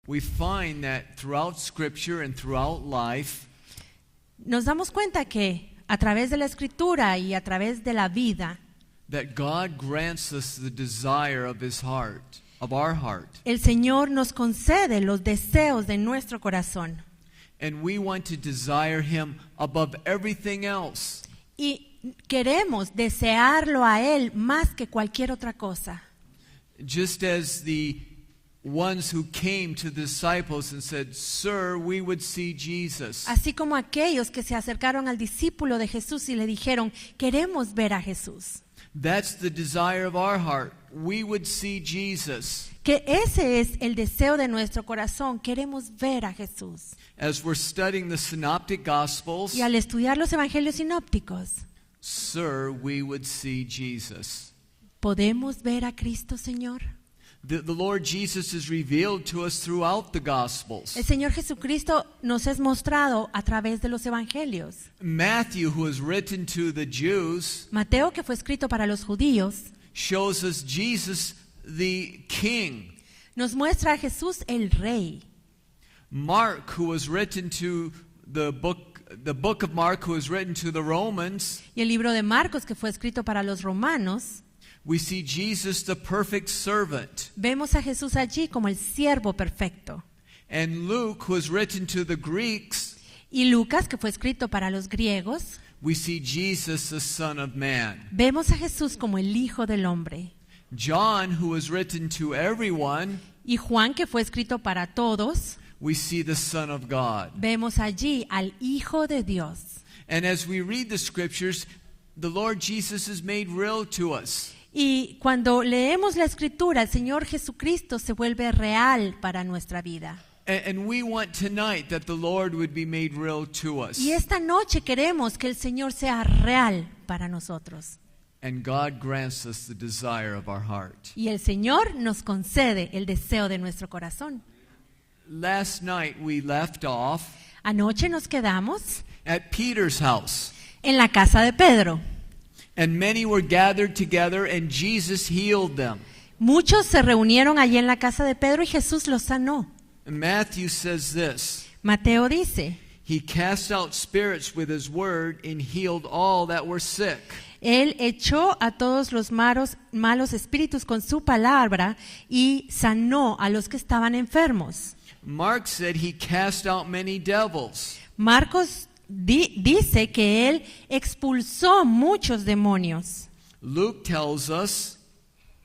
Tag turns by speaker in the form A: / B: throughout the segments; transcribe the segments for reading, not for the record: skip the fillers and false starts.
A: we find that throughout Scripture and throughout life,
B: nos damos cuenta que a través de la Escritura y a través de la vida,
A: that God grants us the desire of His heart, of our heart.
B: el Señor nos concede los deseos de nuestro corazón.
A: And we want to desire Him above everything else.
B: Y queremos desearlo a Él más que cualquier otra cosa.
A: Just as the ones who came to the disciples and said, "Sir, we would see Jesus."
B: Así como aquellos que se acercaron al discípulo de Jesús y le dijeron, queremos ver a Jesús.
A: That's the desire of our heart. We would see Jesus.
B: Que ese es el deseo de nuestro corazón, queremos ver a Jesús.
A: As we're studying the Synoptic Gospels,
B: Y al estudiar los evangelios sinópticos,
A: "Sir, we would see Jesus."
B: ¿podemos ver a Cristo, Señor?
A: The Lord Jesus is revealed to us throughout the Gospels.
B: El Señor Jesucristo nos es mostrado a través de los evangelios.
A: Matthew, who is written to the Jews,
B: Mateo, que fue escrito para los judíos,
A: shows us Jesus the King.
B: nos muestra a Jesús el Rey.
A: Mark, who was written to the book of Mark, who was written to the Romans,
B: Y el libro de Marcos, que fue escrito para los romanos,
A: we see Jesus the perfect servant.
B: vemos a Jesús allí como el siervo perfecto.
A: And Luke, who was written to the Greeks,
B: Y Lucas, que fue escrito para los griegos,
A: we see Jesus the Son of Man.
B: vemos a Jesús como el Hijo del Hombre.
A: John, who was written to everyone,
B: Y Juan, que fue escrito para todos,
A: we see the Son of God.
B: vemos allí al Hijo de Dios.
A: And as we read the scriptures, the Lord Jesus is made real to us.
B: Y cuando leemos la Escritura, el Señor Jesucristo se vuelve real para nuestra vida.
A: And we want tonight that the Lord would be made real to us.
B: Y esta noche queremos que el Señor sea real para nosotros.
A: And God grants us the desire of our heart.
B: Y el Señor nos concede el deseo de nuestro corazón.
A: Last night we left off
B: Anoche nos quedamos
A: at Peter's house.
B: en la casa de Pedro.
A: And many were gathered together and Jesus healed them.
B: Muchos se reunieron allí en la casa de Pedro y Jesús los sanó.
A: And Matthew says this,
B: Mateo dice,
A: He cast out spirits with His word and healed all that were sick.
B: Él echó a todos los malos espíritus con su palabra y sanó a los que estaban enfermos.
A: Mark said He cast out many devils.
B: Marcos dice que él expulsó muchos demonios.
A: Luke tells us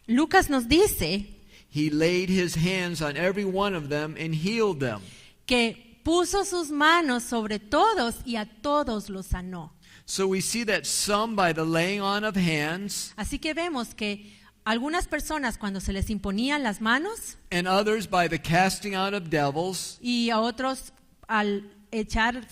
B: Lucas nos dice
A: He laid His hands on every one of them and healed them.
B: que puso sus manos sobre todos y a todos los sanó.
A: So we see that some by the laying on of hands
B: Así que vemos que algunas personas cuando se les imponían las manos
A: and others by the casting out of devils,
B: y a otros al echar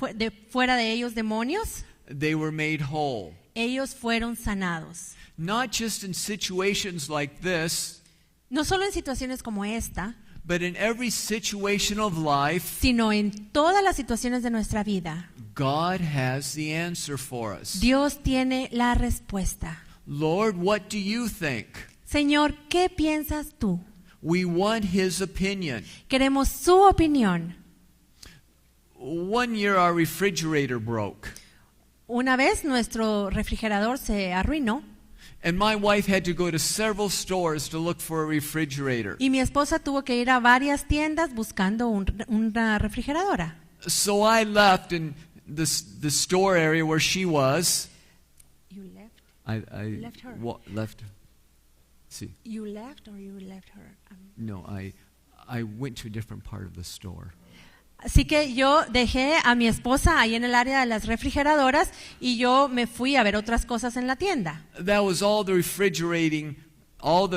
B: fuera de ellos demonios,
A: they were made whole.
B: ellos fueron sanados.
A: Not just in situations like this,
B: No solo en situaciones como esta,
A: but in every situation of life,
B: sino en todas las situaciones de nuestra vida.
A: God has the answer for us.
B: Dios tiene la respuesta.
A: Lord, what do you think?
B: Señor, ¿qué piensas tú?
A: We want His opinion.
B: Queremos su opinión.
A: One year our refrigerator broke,
B: Una vez nuestro refrigerador se arruinó
A: and my wife had to go to several stores to look for a refrigerator.
B: y mi esposa tuvo que ir a varias tiendas buscando una refrigeradora.
A: So I left in the store area where she was.
B: You left?
A: I
B: left her?
A: left. See,
B: You left or you left her?
A: no, I went to a different part of the store.
B: Así que yo dejé a mi esposa ahí en el área de las refrigeradoras y yo me fui a ver otras cosas en la tienda.
A: That was all the refrigerating, all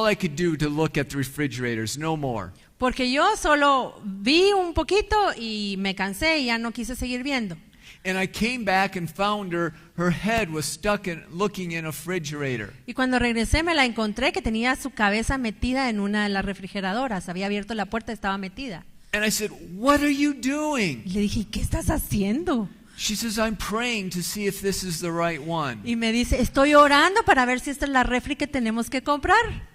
A: I could do to look at the refrigerators, no more.
B: Porque yo solo vi un poquito y me cansé y ya no quise seguir viendo.
A: And I came back and found her head was stuck looking in a refrigerator.
B: Y cuando regresé me la encontré que tenía su cabeza metida en una de las refrigeradoras. Había abierto la puerta y estaba metida.
A: And I said, "What are you doing?"
B: Y le dije, ¿qué estás haciendo?
A: She says, "I'm praying to see if this is the right one."
B: Y me dice, estoy orando para ver si esta es la refri que tenemos que comprar.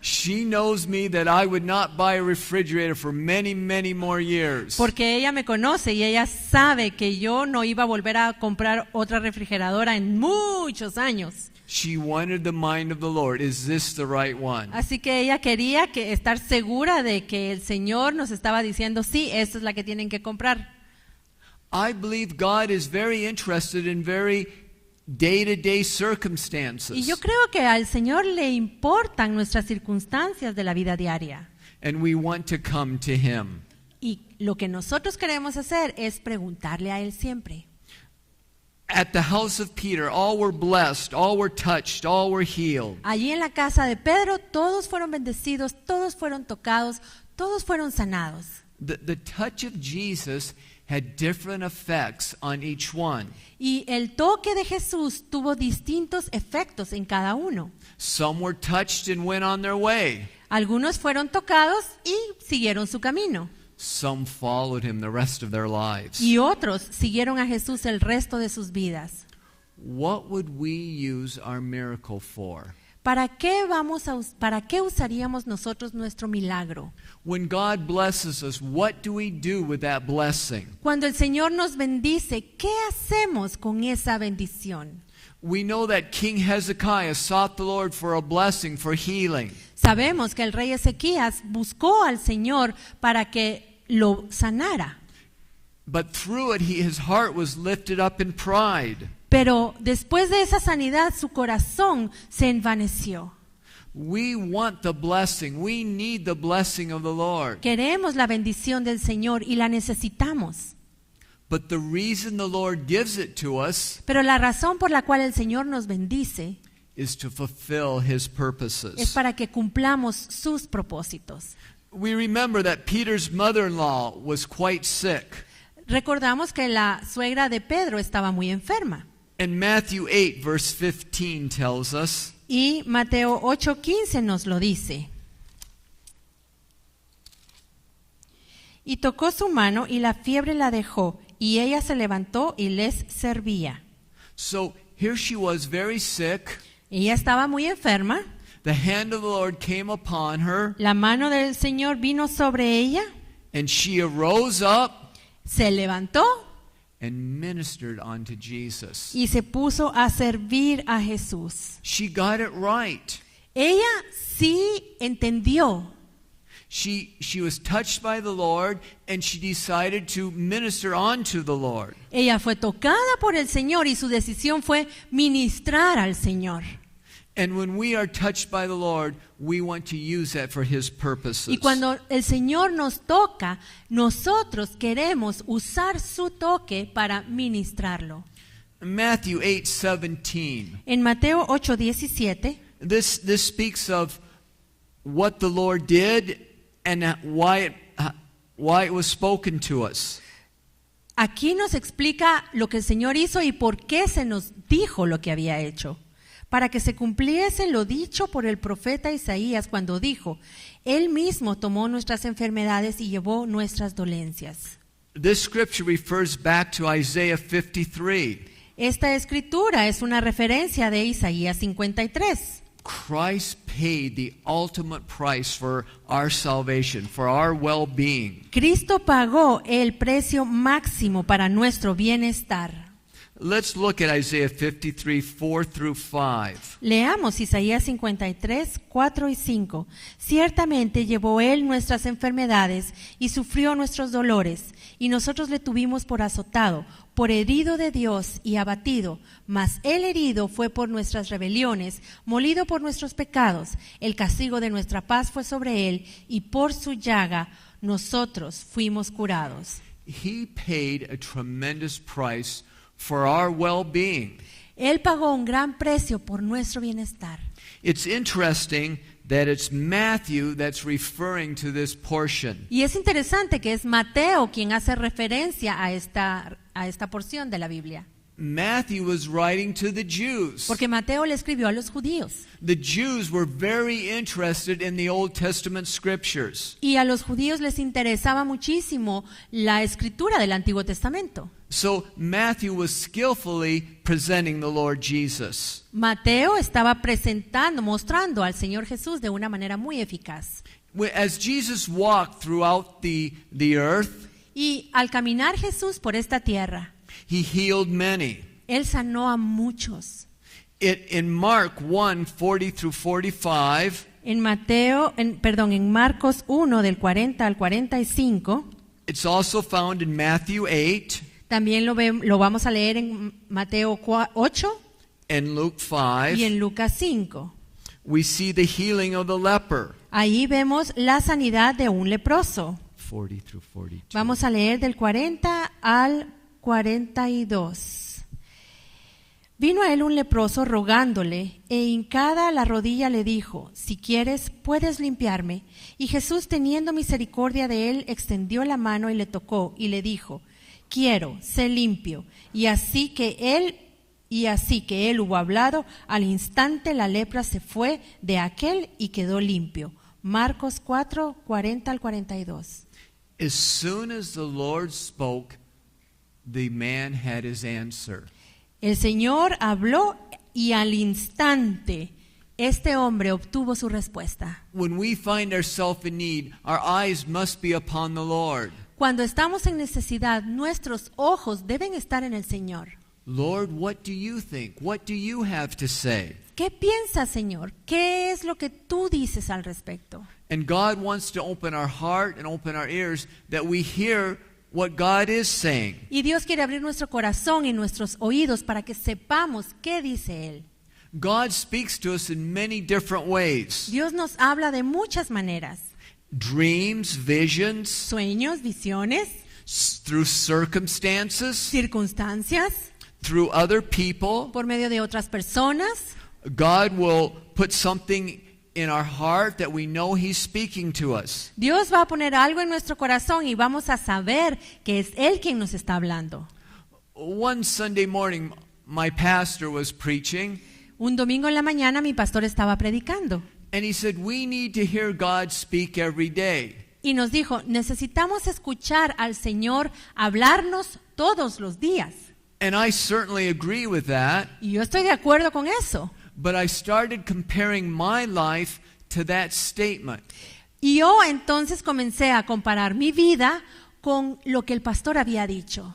A: She knows me that I would not buy a refrigerator for many, many more years.
B: Porque ella me conoce y ella sabe que yo no iba a volver a comprar otra refrigeradora en muchos años.
A: She wanted the mind of the Lord. Is this the right one?
B: Así que ella quería estar segura de que el Señor nos estaba diciendo, sí, esta es la que tienen que comprar.
A: I believe God is very interested in very day-to-day circumstances.
B: Y yo creo que al Señor le importan nuestras circunstancias de la vida diaria.
A: And we want to come to Him.
B: Y lo que nosotros queremos hacer es preguntarle a Él siempre.
A: At the house of Peter, all were blessed, all were touched, all were healed.
B: Allí en la casa de Pedro, todos fueron bendecidos, todos fueron tocados, todos fueron sanados.
A: The touch of Jesus had different effects on each one.
B: Y el toque de Jesús tuvo distintos efectos en cada uno.
A: Some were touched and went on their way.
B: Algunos fueron tocados y siguieron su camino.
A: Some followed Him the rest of their lives.
B: Y otros siguieron a Jesús el resto de sus vidas.
A: What would we use our miracle for?
B: ¿Para qué usaríamos nosotros nuestro milagro?
A: When God blesses us, what do we do with that blessing?
B: Cuando el Señor nos bendice, ¿qué hacemos con esa bendición?
A: We know that King Hezekiah sought the Lord for a blessing, for healing.
B: Sabemos que el rey Ezequías buscó al Señor para que lo sanara.
A: But through it, his heart was lifted up in pride.
B: Pero después de esa sanidad, su corazón se envaneció.
A: We want the blessing. We need the blessing of the Lord.
B: Queremos la bendición del Señor y la necesitamos.
A: But the reason the Lord gives it to us
B: Pero la razón por la cual el Señor nos bendice
A: is to fulfill His
B: es
A: purposes.
B: para que cumplamos sus propósitos.
A: We remember that Peter's mother-in-law was quite sick.
B: Recordamos que la suegra de Pedro estaba muy enferma.
A: And Matthew 8, verse 15 tells us,
B: Y Mateo 8:15 nos lo dice. Y tocó su mano y la fiebre la dejó, y ella se levantó y les servía.
A: so here she was very sick.
B: Ella estaba muy enferma.
A: The hand of the Lord came upon her,
B: La mano del Señor vino sobre ella,
A: and she arose up
B: se levantó
A: and ministered unto Jesus.
B: y se puso a servir a Jesús.
A: She got it right.
B: Ella sí entendió.
A: She was touched by the Lord, and she decided to minister unto the Lord.
B: Ella fue tocada por el Señor y su decisión fue ministrar al Señor.
A: And when we are touched by the Lord, we want to use that for His purposes.
B: Y cuando el Señor nos toca, nosotros queremos usar su toque para ministrarlo.
A: Matthew 8:17.
B: En Mateo 8:17,
A: This speaks of what the Lord did and why it was spoken to us.
B: aquí nos explica lo que el Señor hizo y por qué se nos dijo lo que había hecho. Para que se cumpliese lo dicho por el profeta Isaías cuando dijo, Él mismo tomó nuestras enfermedades y llevó nuestras dolencias.
A: This scripture refers back to Isaiah 53.
B: Esta escritura es una referencia de Isaías 53.
A: Christ paid the ultimate price for our salvation, for our well-being.
B: Cristo pagó el precio máximo para nuestro bienestar.
A: Let's look at Isaiah 53, 4 through 5.
B: Leamos Isaías 53, 4 y 5. Ciertamente llevó Él nuestras enfermedades y sufrió nuestros dolores, y nosotros le tuvimos por azotado, por herido de Dios y abatido. Mas Él herido fue por nuestras rebeliones, molido por nuestros pecados. El castigo de nuestra paz fue sobre Él, y por su llaga nosotros fuimos curados.
A: He paid a tremendous price for our well-being.
B: Él pagó un gran precio por nuestro bienestar.
A: It's interesting that it's Matthew that's referring to this portion.
B: Y es interesante que es Mateo quien hace referencia a esta porción de la Biblia.
A: Matthew was writing to the Jews.
B: Porque Mateo le escribió a los judíos.
A: The Jews were very interested in the Old Testament scriptures.
B: Y a los judíos les interesaba muchísimo la escritura del Antiguo Testamento.
A: So Matthew was skillfully presenting the Lord Jesus.
B: Mateo estaba mostrando al Señor Jesús de una manera muy eficaz.
A: As Jesus walked throughout the earth,
B: Y al caminar Jesús por esta tierra,
A: he healed many.
B: Él sanó a muchos.
A: In Mark 1, 40 through 45,
B: En Marcos 1 del 40 al 45,
A: it's also found in Matthew 8
B: también lo vamos a leer en Mateo 8
A: and Luke 5.
B: y en Lucas 5.
A: We see the healing of the leper.
B: Ahí vemos la sanidad de un leproso.
A: 40 through 42.
B: Vamos a leer del 40 al 42. Vino a él un leproso rogándole, e hincada la rodilla le dijo: si quieres, puedes limpiarme. Y Jesús, teniendo misericordia de él, extendió la mano y le tocó, y le dijo: quiero, sé limpio. Y así que él hubo hablado, al instante la lepra se fue de aquel y quedó limpio. Marcos 4, 40 al 42.
A: As soon as the Lord spoke, the man had his answer.
B: El Señor habló y al instante este hombre obtuvo su respuesta.
A: When we find ourselves in need, our eyes must be upon the Lord.
B: Cuando estamos en necesidad, nuestros ojos deben estar en el Señor.
A: Lord, what do you think? What do you have to say?
B: ¿Qué piensas, Señor? ¿Qué es lo que tú dices al respecto?
A: And God wants to open our heart and open our ears that we hear what God is saying.
B: Y Dios quiere abrir nuestro corazón y nuestros oídos para que sepamos qué dice Él.
A: God speaks to us in many different ways.
B: Dios nos habla de muchas maneras.
A: Dreams, visions,
B: Sueños, visiones,
A: through circumstances,
B: circunstancias,
A: through other people.
B: por medio de otras personas.
A: God will put something in our heart that we know He's speaking to us.
B: Dios va a poner algo en nuestro corazón y vamos a saber que es Él quien nos está hablando.
A: One Sunday morning, my pastor was preaching,
B: Un domingo en la mañana mi pastor estaba predicando
A: and he said, we need to hear God speak every day.
B: y nos dijo, necesitamos escuchar al Señor hablarnos todos los días.
A: And I certainly agree with that,
B: Y yo estoy de acuerdo con eso.
A: but I started comparing my life to that statement.
B: Y yo entonces comencé a comparar mi vida con lo que el pastor había dicho.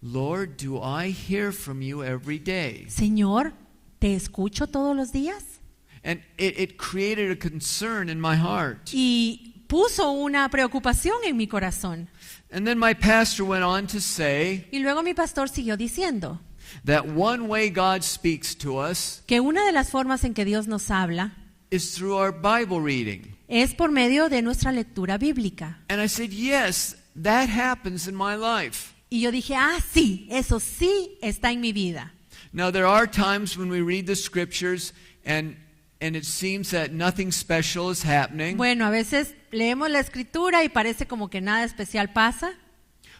A: Lord, do I hear from you every day?
B: Señor, ¿te escucho todos los días?
A: And it created a concern in my heart.
B: Y puso una preocupación en mi corazón.
A: And then my pastor went on to say
B: Y luego mi pastor siguió diciendo
A: that one way God speaks to us
B: que una de las formas en que Dios nos habla
A: is through our Bible reading.
B: es por medio de nuestra lectura bíblica.
A: And I said, yes, that happens in my life.
B: Y yo dije, sí, eso sí está en mi vida.
A: Now, there are times when we read the scriptures and it seems that nothing special is happening.
B: Bueno, a veces leemos la escritura y parece como que nada especial pasa.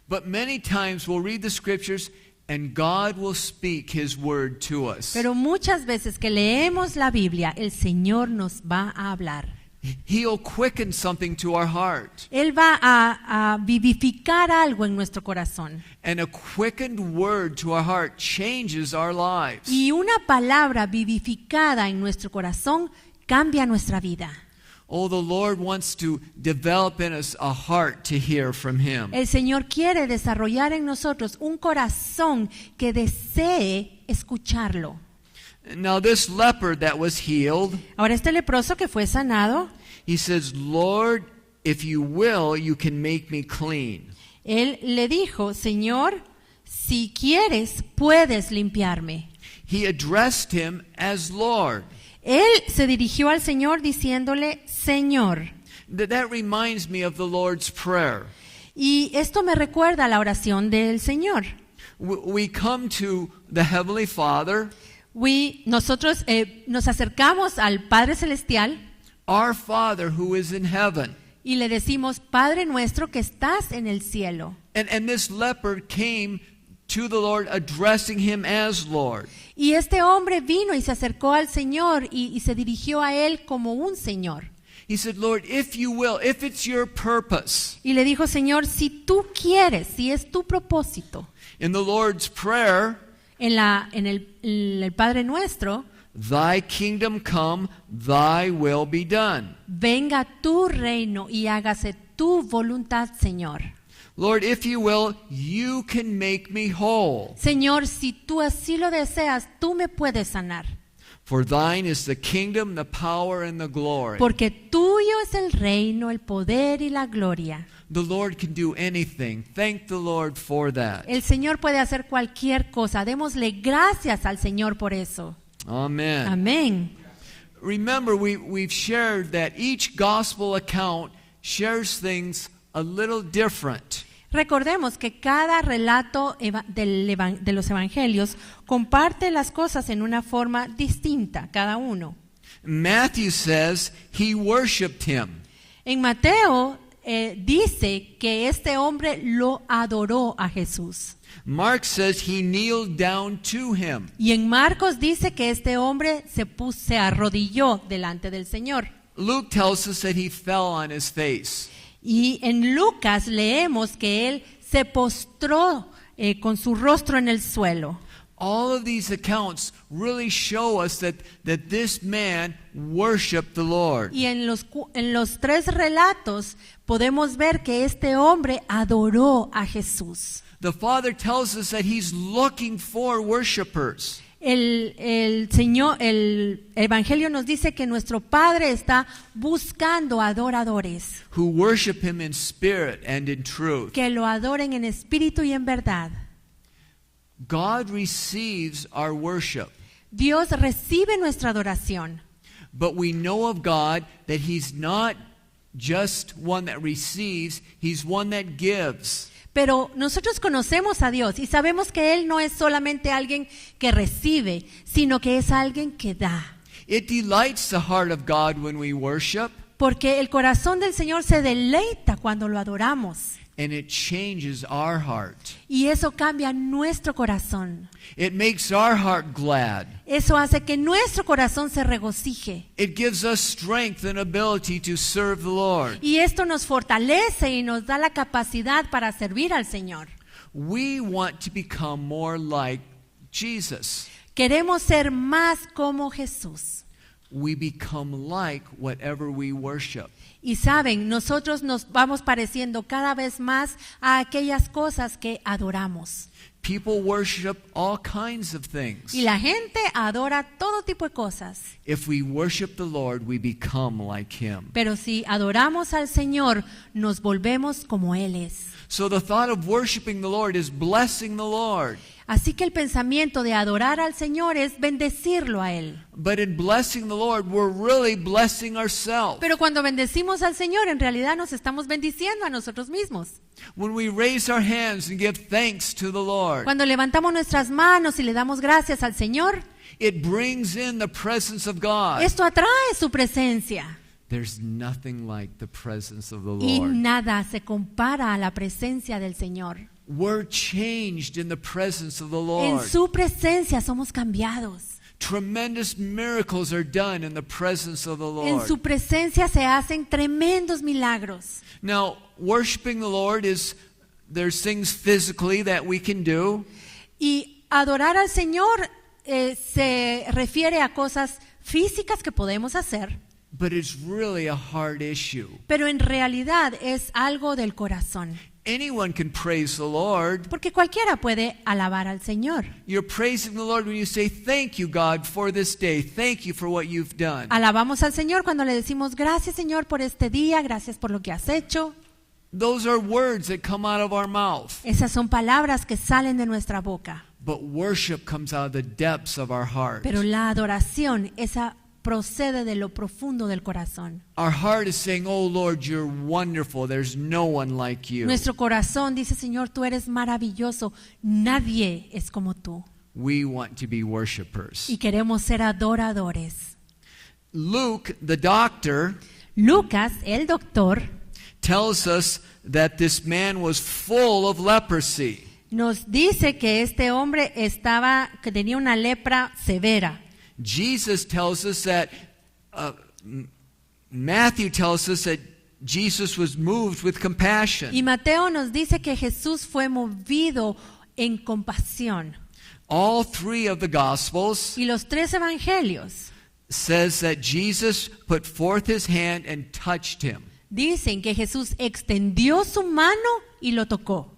A: But many times we'll read the scriptures and God will speak His word to us.
B: Pero muchas veces que leemos la Biblia, el Señor nos va a hablar.
A: He'll quicken something to our heart.
B: Él va a vivificar algo en nuestro corazón.
A: And a quickened word to our heart changes our lives.
B: Y una palabra vivificada en nuestro corazón cambia nuestra vida.
A: Oh, the Lord wants to develop in us a heart to hear from Him.
B: El Señor quiere desarrollar en nosotros un corazón que desee escucharlo.
A: Now, this leper that was healed,
B: Ahora este leproso que fue sanado,
A: he says, Lord, if you will, you can make me clean.
B: él le dijo, Señor, si quieres, puedes limpiarme.
A: He addressed Him as Lord.
B: Él se dirigió al Señor diciéndole, Señor.
A: That reminds me of the Lord's Prayer.
B: Y esto me recuerda a la oración del Señor.
A: We come to the Heavenly Father,
B: Nosotros nos acercamos al Padre Celestial
A: our Father who is in heaven.
B: y le decimos, Padre nuestro que estás en el cielo.
A: And this leper came to the Lord, addressing him as Lord.
B: Y este hombre vino y se acercó al Señor y se dirigió a él como un Señor.
A: He said, Lord, if you will, if it's your purpose.
B: Y le dijo, Señor, si tú quieres, si es tu propósito.
A: In the Lord's Prayer,
B: En el Padre Nuestro,
A: thy kingdom come, thy will be done.
B: venga tu reino y hágase tu voluntad, Señor.
A: Lord, if you will, you can make me whole.
B: Señor, si tú así lo deseas, tú me puedes sanar.
A: For thine is the kingdom, the power, and the glory.
B: Porque tuyo es el reino, el poder y la gloria.
A: The Lord can do anything. Thank the Lord for that.
B: El Señor puede hacer cualquier cosa. Démosle gracias al Señor por eso.
A: Amen.
B: Amén.
A: Remember, we've shared that each gospel account shares things a little different.
B: Recordemos que cada relato de los evangelios comparte las cosas en una forma distinta, cada uno.
A: Matthew says he worshiped him.
B: En Mateo dice que este hombre lo adoró a Jesús.
A: Mark says he kneeled down to him.
B: Y en Marcos dice que este hombre se arrodilló delante del Señor.
A: Luke tells us that he fell on his face.
B: Y en Lucas leemos que él se postró con su rostro en el suelo.
A: All of these accounts really show us that this man worshiped the Lord.
B: Y en los tres relatos podemos ver que este hombre adoró a Jesús.
A: The Father tells us that he's looking for worshipers.
B: El Evangelio nos dice que nuestro Padre está buscando adoradores
A: Who worship him in spirit and in truth.
B: que lo adoren en espíritu y en verdad.
A: God receives our worship.
B: Dios recibe nuestra adoración,
A: But we know of God that he's not just one that receives, he's one that gives.
B: pero nosotros conocemos a Dios y sabemos que Él no es solamente alguien que recibe, sino que es alguien que da.
A: It delights the heart of God when we worship,
B: Porque el corazón del Señor se deleita cuando lo adoramos.
A: and it changes our heart.
B: Y eso cambia nuestro corazón.
A: It makes our heart glad.
B: Eso hace que nuestro corazón se regocije.
A: It gives us strength and ability to serve the Lord.
B: Y esto nos fortalece y nos da la capacidad para servir al Señor.
A: We want to become more like Jesus.
B: Queremos ser más como Jesús.
A: We become like whatever we worship.
B: Y saben, nosotros nos vamos pareciendo cada vez más a aquellas cosas que adoramos.
A: People worship all kinds of things.
B: Y la gente adora todo tipo de cosas.
A: If we worship the Lord, we become like him.
B: Pero si adoramos al Señor, nos volvemos como Él es.
A: So the thought of worshiping the Lord is blessing the Lord.
B: Así que el pensamiento de adorar al Señor es bendecirlo a Él.
A: But in blessing the Lord, we're really blessing ourselves.
B: Pero cuando bendecimos al Señor, en realidad nos estamos bendiciendo a nosotros mismos.
A: When we raise our hands and give thanks to the Lord,
B: Cuando levantamos nuestras manos y le damos gracias al Señor,
A: it brings in the presence of God.
B: esto atrae su presencia.
A: There's nothing like the presence of the
B: Y
A: Lord.
B: nada se compara a la presencia del Señor.
A: We're changed in the presence of the
B: En
A: Lord.
B: su presencia somos cambiados.
A: Tremendous miracles are done in the presence of the
B: En
A: Lord.
B: su presencia se hacen tremendos milagros.
A: Now, worshiping the Lord there's things physically that we can do.
B: Y adorar al Señor se refiere a cosas físicas que podemos hacer,
A: But it's really a hard issue.
B: pero en realidad es algo del corazón.
A: Anyone can praise the Lord.
B: Porque cualquiera puede alabar al Señor.
A: You're praising the Lord when you say, thank you, God, for this day. Thank you for what you've done.
B: Alabamos al Señor cuando le decimos gracias, Señor, por este día, gracias por lo que has hecho.
A: Those are words that come out of our mouth.
B: Esas son palabras que salen de nuestra boca.
A: But worship comes out of the depths of our heart.
B: Pero la adoración, esa procede de lo profundo del corazón.
A: Our heart is saying, oh Lord, you're wonderful. There's no one like you.
B: Nuestro corazón dice, Señor, tú eres maravilloso. Nadie es como tú.
A: We want to be worshipers.
B: Y queremos ser adoradores.
A: Luke, the doctor,
B: Lucas, el doctor,
A: tells us that this man was full of leprosy.
B: nos dice que este hombre que tenía una lepra severa.
A: Jesus tells us that, Matthew tells us that Jesus was moved with compassion.
B: Y Mateo nos dice que Jesús fue movido en compasión.
A: All three of the Gospels
B: Y los 3 evangelios
A: says that Jesus put forth his hand and touched him.
B: dicen que Jesús extendió su mano y lo tocó.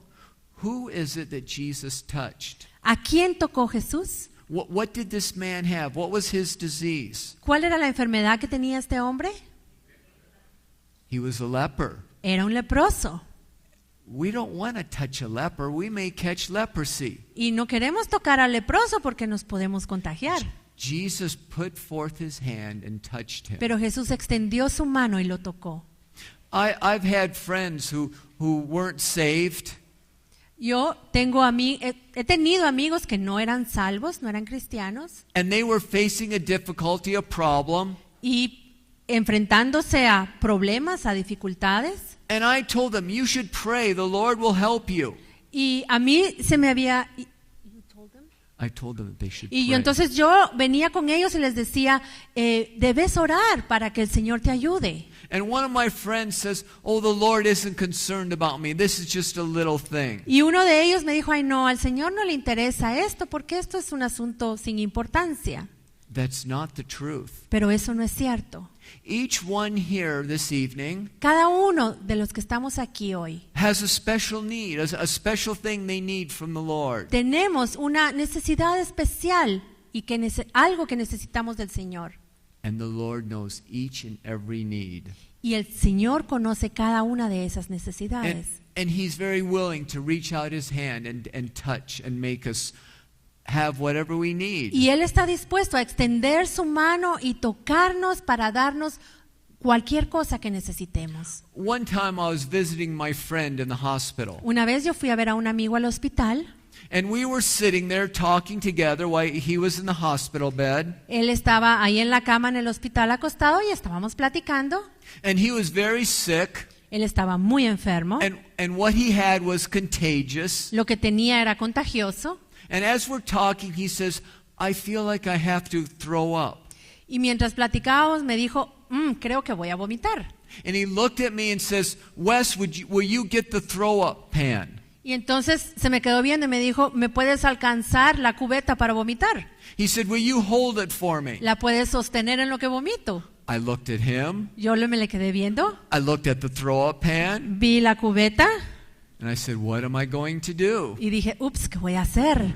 A: Who is it that Jesus touched?
B: ¿A quién tocó Jesús?
A: What did this man have? What was his disease?
B: ¿Cuál era la enfermedad que tenía este hombre?
A: He was a leper.
B: Era un leproso.
A: We don't want to touch a leper. We may catch leprosy.
B: Y no queremos tocar al leproso porque nos podemos contagiar.
A: Jesus put forth his hand and touched him.
B: Pero Jesús extendió su mano y lo tocó.
A: I've had friends who weren't saved.
B: Yo he tenido amigos que no eran salvos, no eran cristianos,
A: And they were facing a difficulty, a problem.
B: y enfrentándose a problemas, a dificultades.
A: And I told them, you should pray. The Lord will help you.
B: Y a mí se me había...
A: I told them that they should
B: Y
A: pray.
B: yo entonces yo venía con ellos y les decía, debes orar para que el Señor te ayude.
A: And one of my friends says, oh, the Lord isn't concerned about me. This is just a little thing.
B: Y uno de ellos me dijo, ay no, al Señor no le interesa esto porque esto es un asunto sin importancia.
A: That's not the truth.
B: Pero eso no es cierto.
A: Each one here this evening
B: Cada uno de los que estamos aquí hoy
A: has a special need, a special thing they need from the Lord.
B: tenemos una necesidad especial y algo que necesitamos del Señor.
A: And the Lord knows each and every need.
B: Y el Señor conoce cada una de esas necesidades.
A: And He's very willing to reach out His hand and touch and make us have whatever we need.
B: Y Él está dispuesto a extender su mano y tocarnos para darnos cualquier cosa que necesitemos.
A: One time I was visiting my friend in the hospital.
B: Una vez yo fui a ver a un amigo al hospital.
A: And we were sitting there talking together while he was in the hospital bed.
B: Él estaba ahí en la cama en el hospital acostado y estábamos platicando.
A: And he was very sick.
B: Él estaba muy enfermo.
A: And what he had was contagious.
B: Lo que tenía era contagioso.
A: And as we're talking, he says, I feel like I have to throw up.
B: Y mientras platicábamos me dijo, creo que voy a vomitar.
A: And he looked at me and says, Wes, will you get the throw up pan?
B: Y entonces se me quedó viendo y me dijo, ¿me puedes alcanzar la cubeta para vomitar?
A: He said, will you hold it for me?
B: ¿La puedes sostener en lo que vomito?
A: I looked at him.
B: Yo me le quedé viendo.
A: I looked at the throw up pan.
B: Vi la cubeta.
A: And I said, what am I going to do?
B: Y dije, ups, ¿qué voy a hacer?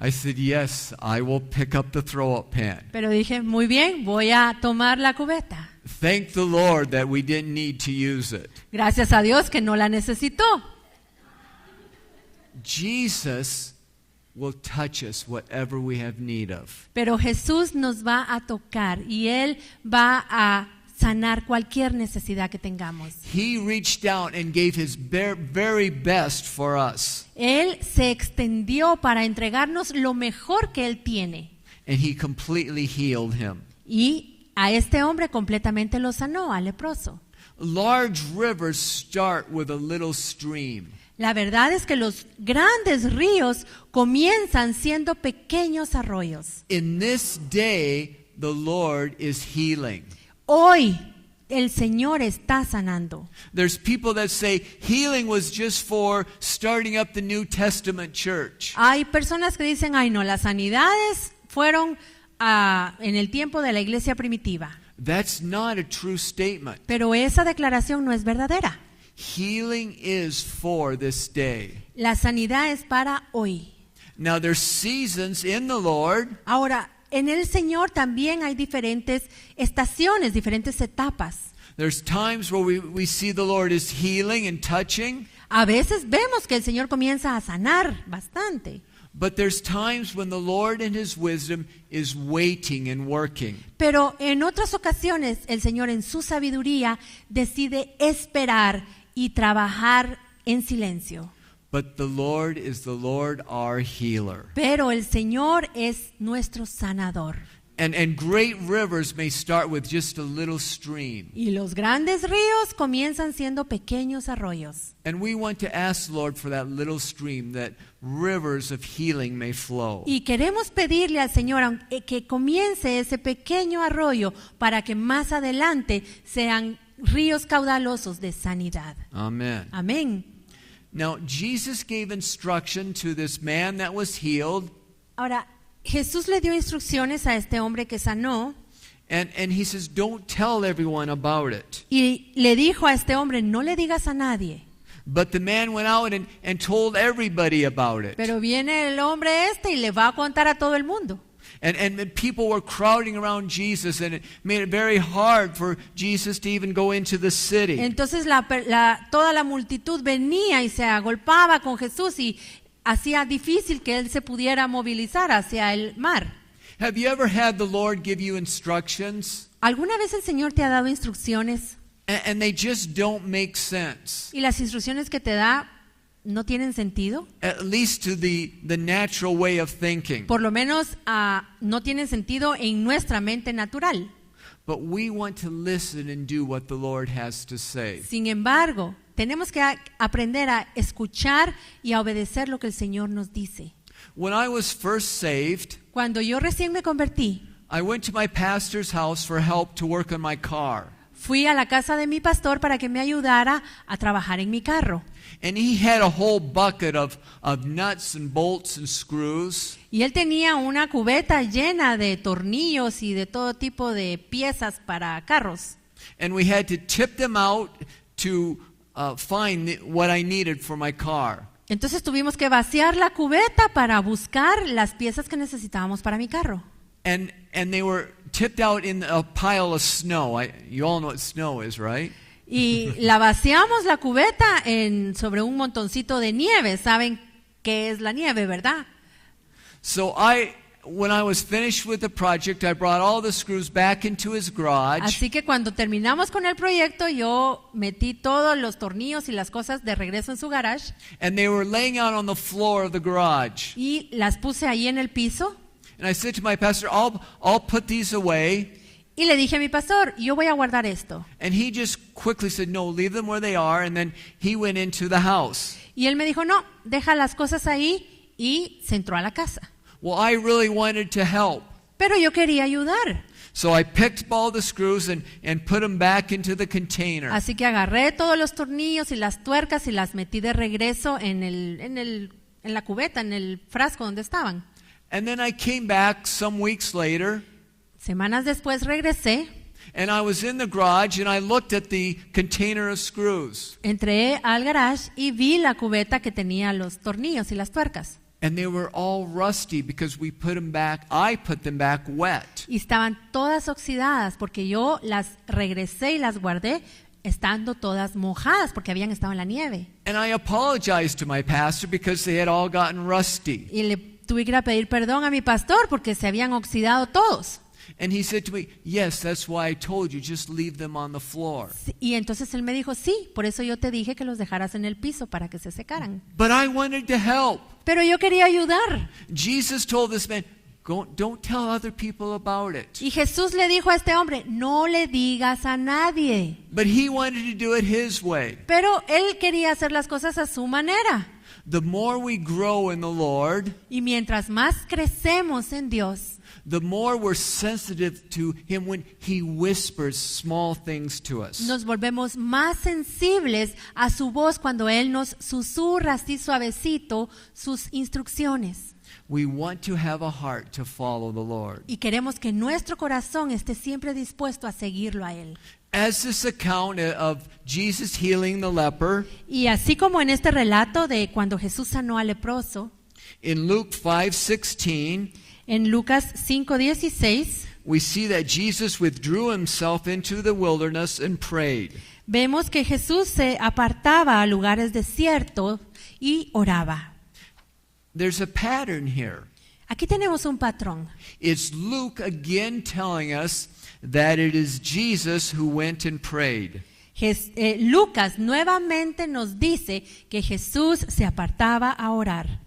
A: I said, yes, I will pick up the throw up pan.
B: Pero dije, muy bien, voy a tomar la cubeta.
A: Thank the Lord that we didn't need to use it.
B: Gracias a Dios que no la necesitó.
A: Jesus will touch us whatever we have need of.
B: Pero Jesús nos va a tocar y Él va a sanar cualquier necesidad que tengamos.
A: He reached out and gave his very best for us.
B: Él se extendió para entregarnos lo mejor que Él tiene.
A: And he completely healed him.
B: Y a este hombre completamente lo sanó, al leproso.
A: Large rivers start with a little stream.
B: La verdad es que los grandes ríos comienzan siendo pequeños arroyos.
A: In this day, the Lord is healing.
B: Hoy el Señor está sanando.
A: There's people that say healing was just for starting up the New Testament church.
B: Hay personas que dicen, ay no, las sanidades fueron en el tiempo de la iglesia primitiva.
A: That's not a true statement.
B: Pero esa declaración no es verdadera.
A: Healing is for this day.
B: La sanidad es para hoy.
A: Now there's seasons in the Lord.
B: Ahora, en el Señor también hay diferentes estaciones, diferentes etapas.
A: There's times where we see the Lord is healing and touching.
B: A veces vemos que el Señor comienza a sanar bastante.
A: But there's times when the Lord in His wisdom is waiting and working.
B: Pero en otras ocasiones el Señor en su sabiduría decide esperar y trabajar en silencio.
A: But the Lord is the Lord our healer.
B: Pero el Señor es nuestro sanador.
A: And great rivers may start with just a little stream.
B: Y los grandes ríos comienzan siendo pequeños arroyos.
A: And we want to ask the Lord for that little stream, that rivers of healing may flow.
B: Y queremos pedirle al Señor que comience ese pequeño arroyo para que más adelante sean ríos caudalosos de sanidad.
A: Amen.
B: Amén.
A: Now, Jesus gave instruction to this man that was healed.
B: Ahora, Jesús le dio instrucciones a este hombre que sanó
A: And he says, don't tell everyone about it.
B: y le dijo a este hombre, no le digas a nadie.
A: But the man went out and told everybody about it.
B: Pero viene el hombre y le va a contar a todo el mundo.
A: And people were crowding around Jesus, and it made it very hard for Jesus to even go into the city.
B: Entonces toda la multitud venía y se agolpaba con Jesús y hacía difícil que él se pudiera movilizar hacia el mar.
A: Have you ever had the Lord give you instructions,
B: ¿Alguna vez el Señor te ha dado instrucciones
A: and they just don't make sense?
B: y las instrucciones que te da no tienen sentido?
A: At least to the natural way of thinking.
B: Por lo menos no tienen sentido en nuestra mente natural.
A: But we want to listen and do what the Lord has to say.
B: Sin embargo, tenemos que aprender a escuchar y a obedecer lo que el Señor nos dice.
A: When I was first saved,
B: Cuando yo recién me convertí,
A: I went to my pastor's house for help to work on my car.
B: fui a la casa de mi pastor para que me ayudara a trabajar en mi carro.
A: And he had a whole bucket of nuts and bolts and screws.
B: Y él tenía una cubeta llena de tornillos y de todo tipo de piezas para carros.
A: And we had to tip them out to find what I needed for my car.
B: Entonces tuvimos que vaciar la cubeta para buscar las piezas que necesitábamos para mi carro.
A: And they were tipped out in a pile of snow. You all know what snow is, right?
B: Y la vaciamos la cubeta sobre un montoncito de nieve. ¿Saben qué es la nieve, verdad?
A: So when I was finished with the project, I brought all the screws back into his garage.
B: Así que cuando terminamos con el proyecto, yo metí todos los tornillos y las cosas de regreso en su garage
A: And they were laying out on the floor of the garage.
B: y las puse ahí en el piso.
A: And I said to my pastor, I'll put these away.
B: Y le dije a mi pastor, yo voy a guardar esto.
A: And he just quickly said, no, leave them where they are. And then he went into the house.
B: Y él me dijo, no, deja las cosas ahí, y se entró a la casa.
A: Well, I really wanted to help.
B: Pero yo quería ayudar.
A: So I picked up all the screws and put them back into the container.
B: Así que agarré todos los tornillos y las tuercas y las metí de regreso en la cubeta, en el frasco donde estaban.
A: And then I came back some weeks later.
B: Semanas después regresé.
A: And I was in the garage and I looked at the container of screws.
B: Entré al garage y vi la cubeta que tenía los tornillos y las tuercas.
A: And they were all rusty because we put them back. I put them back wet.
B: Y estaban todas oxidadas porque yo las regresé y las guardé estando todas mojadas porque habían estado en la nieve.
A: And I apologized to my pastor because they had all gotten rusty.
B: Y le tuve que ir a pedir perdón a mi pastor porque se habían oxidado todos.
A: And he said to me, yes, that's why I told you, just leave them on the floor.
B: Y entonces él me dijo, sí, por eso yo te dije que los dejaras en el piso para que se secaran.
A: But I wanted to help.
B: Pero yo quería ayudar.
A: Jesus told this man, don't tell other people about it.
B: Y Jesús le dijo a este hombre, no le digas a nadie.
A: But he wanted to do it his way.
B: Pero él quería hacer las cosas a su manera.
A: The more we grow in the Lord,
B: Y mientras más crecemos en Dios,
A: the more we're sensitive to him when he whispers small things to us.
B: nos volvemos más sensibles a su voz cuando Él nos susurra así suavecito sus instrucciones.
A: We want to have a heart to follow the Lord.
B: Y queremos que nuestro corazón esté siempre dispuesto a seguirlo a Él.
A: As this account of Jesus healing the leper,
B: Y así como en este relato de cuando Jesús sanó al leproso,
A: in Luke 5:16,
B: en Lucas 5:16,
A: we see that Jesus withdrew himself into the wilderness and prayed.
B: vemos que Jesús se apartaba a lugares desiertos y oraba.
A: There's a pattern here.
B: Aquí tenemos un patrón.
A: It's Luke again telling us that it is Jesus who went and prayed.
B: Lucas nuevamente nos dice que Jesús se apartaba a orar.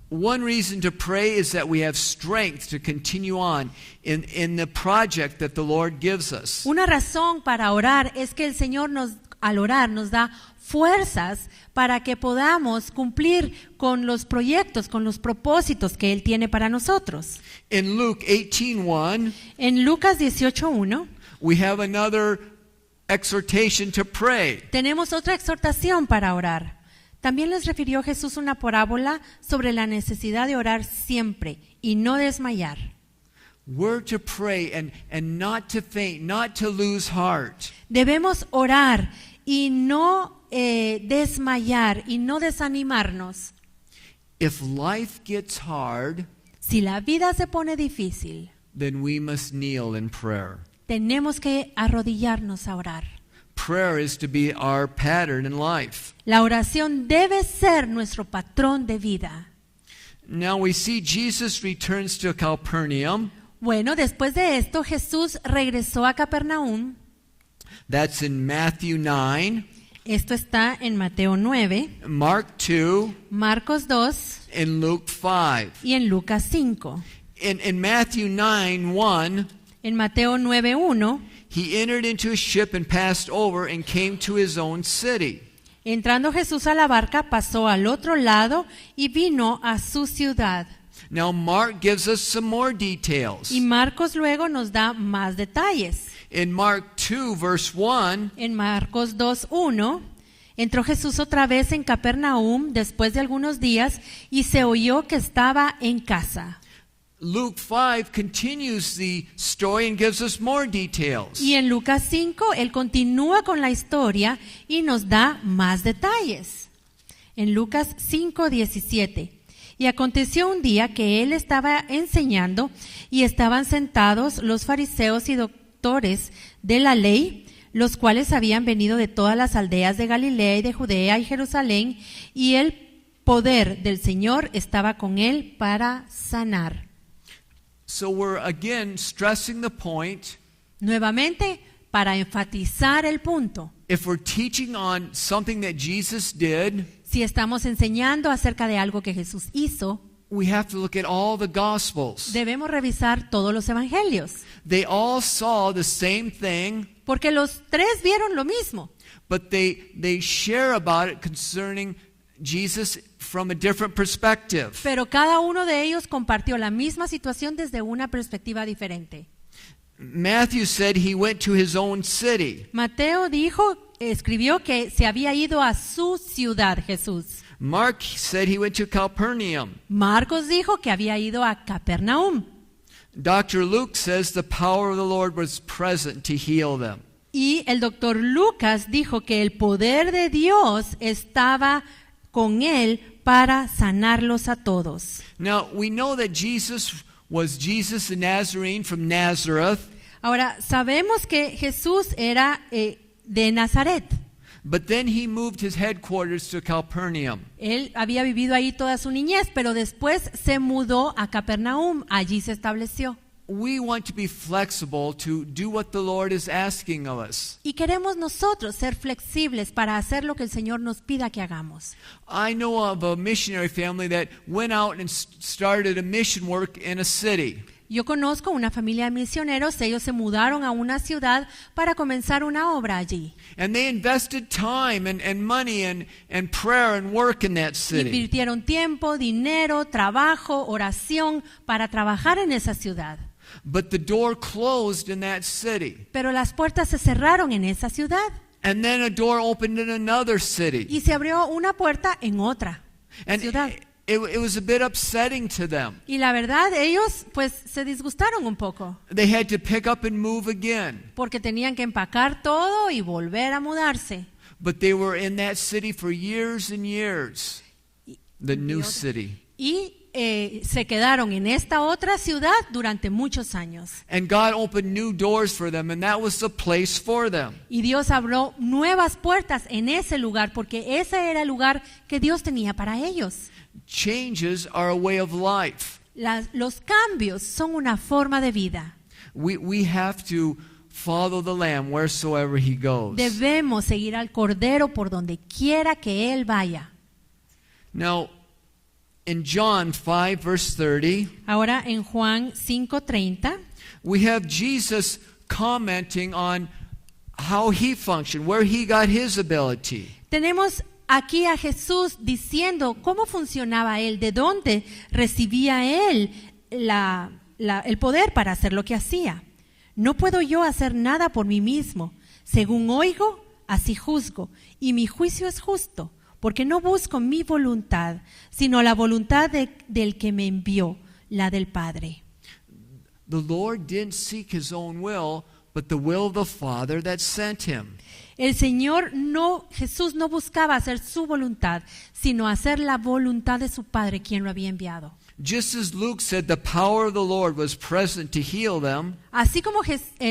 A: one reason to pray is that we have strength to continue on in the project that the Lord gives us.
B: Una razón para orar es que el Señor al orar nos da fuerzas para que podamos cumplir con los proyectos, con los propósitos que Él tiene para nosotros.
A: In Luke 18:1,
B: En Lucas 18:1
A: we have another exhortation to pray.
B: tenemos otra exhortación para orar. También les refirió Jesús una parábola sobre la necesidad de orar siempre y no desmayar.
A: We're to pray and not to faint, not to lose heart.
B: Debemos orar y no desmayar y no desanimarnos.
A: If life gets hard,
B: Si la vida se pone difícil,
A: then we must kneel in prayer.
B: tenemos que arrodillarnos a orar.
A: Prayer is to be our pattern in life.
B: La oración debe ser nuestro patrón de vida.
A: Now we see Jesus returns to Capernaum.
B: Bueno, después de esto, Jesús regresó a Capernaum.
A: That's in Matthew 9,
B: Esto está en Mateo 9,
A: Mark 2,
B: Marcos 2
A: and Luke 5.
B: y en Lucas 5.
A: In Matthew 9:1,
B: En Mateo 9:1,
A: he entered into a ship and passed over and came to his own city.
B: entrando Jesús a la barca, pasó al otro lado y vino a su ciudad.
A: Now Mark gives us some more details.
B: Y Marcos luego nos da más detalles.
A: In Mark 2, verse 1,
B: En Marcos 2:1, entró Jesús otra vez en Capernaum después de algunos días y se oyó que estaba en casa.
A: Luke 5 continues the story and gives us more details.
B: Y en Lucas 5, él continúa con la historia y nos da más detalles. En Lucas 5:17, y aconteció un día que él estaba enseñando y estaban sentados los fariseos y doctores de la ley, los cuales habían venido de todas las aldeas de Galilea y de Judea y Jerusalén, y el poder del Señor estaba con él para sanar.
A: So we're again stressing the point.
B: Nuevamente, para enfatizar el punto,
A: If we're teaching on something that Jesus did,
B: si estamos enseñando acerca de algo que Jesús hizo,
A: we have to look at all the Gospels.
B: debemos revisar todos los evangelios,
A: They all saw the same thing,
B: porque los tres vieron lo mismo,
A: but they share about it concerning Jesus from a different perspective.
B: pero cada uno de ellos compartió la misma situación desde una perspectiva diferente.
A: Matthew said he went to his own city.
B: Mateo escribió que se había ido a su ciudad Jesús.
A: Mark said he went to Capernaum.
B: Marcos dijo que había ido a Capernaum.
A: Dr. Luke says the power of the Lord was present to heal them.
B: Y el doctor Lucas dijo que el poder de Dios estaba con él para sanarlos a todos.
A: Now, we know that Jesus was Jesus the Nazarene from Nazareth,
B: Ahora, sabemos que Jesús era de Nazaret.
A: but then he moved his headquarters to Capernaum.
B: Él había vivido ahí toda su niñez, pero después se mudó a Capernaum. Allí se estableció.
A: We want to be flexible to do what the Lord is asking of us.
B: Y queremos nosotros ser flexibles para hacer lo que el Señor nos pida que hagamos.
A: I know of a missionary family that went out and started a mission work in a city.
B: Yo conozco una familia de misioneros, ellos se mudaron a una ciudad para comenzar una obra allí.
A: And they invested time and money and prayer and work in that city.
B: Invirtieron tiempo, dinero, trabajo, oración para trabajar en esa ciudad.
A: But the door closed in that city.
B: Pero las puertas se cerraron en esa ciudad
A: And then a door opened in another city.
B: y se abrió una puerta en otra
A: And
B: ciudad.
A: it was a bit upsetting to them.
B: Y la verdad, ellos pues se disgustaron un poco
A: They had to pick up and move again.
B: porque tenían que empacar todo y volver a mudarse.
A: But they were in that city for years and years. The new city.
B: Y se quedaron en esta otra ciudad durante muchos años.
A: And God opened new doors for them, and that was the place for them.
B: Y Dios abrió nuevas puertas en ese lugar porque ese era el lugar que Dios tenía para ellos.
A: Changes are a way of life.
B: Los cambios son una forma de vida.
A: We have to follow the Lamb wheresoever he goes.
B: Debemos seguir al Cordero por donde quiera que Él vaya.
A: Now, in John 5, verse 30,
B: Ahora en Juan 5:30
A: we have Jesus commenting on how he functioned, where he got his ability.
B: tenemos aquí a Jesús diciendo cómo funcionaba él, de dónde recibía él el poder para hacer lo que hacía. No puedo yo hacer nada por mí mismo. Según oigo, así juzgo, y mi juicio es justo, porque no busco mi voluntad, sino la voluntad del que me envió, la del Padre.
A: The Lord didn't seek his own will, but the will of the Father that sent him.
B: Jesús no buscaba hacer su voluntad, sino hacer la voluntad de su Padre, quien lo había enviado.
A: Just as Luke said the power of the Lord was present to heal them,
B: Así como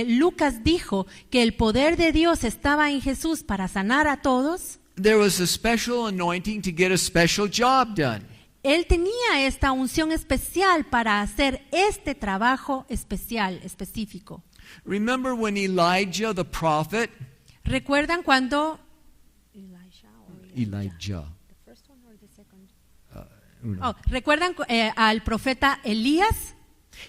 B: Lucas dijo que el poder de Dios estaba en Jesús para sanar a todos,
A: there was a special anointing to get a special job done.
B: él tenía esta unción especial para hacer este trabajo especial, específico.
A: Remember when Elijah the prophet,
B: ¿Recuerdan cuando ¿recuerdan al profeta Elías?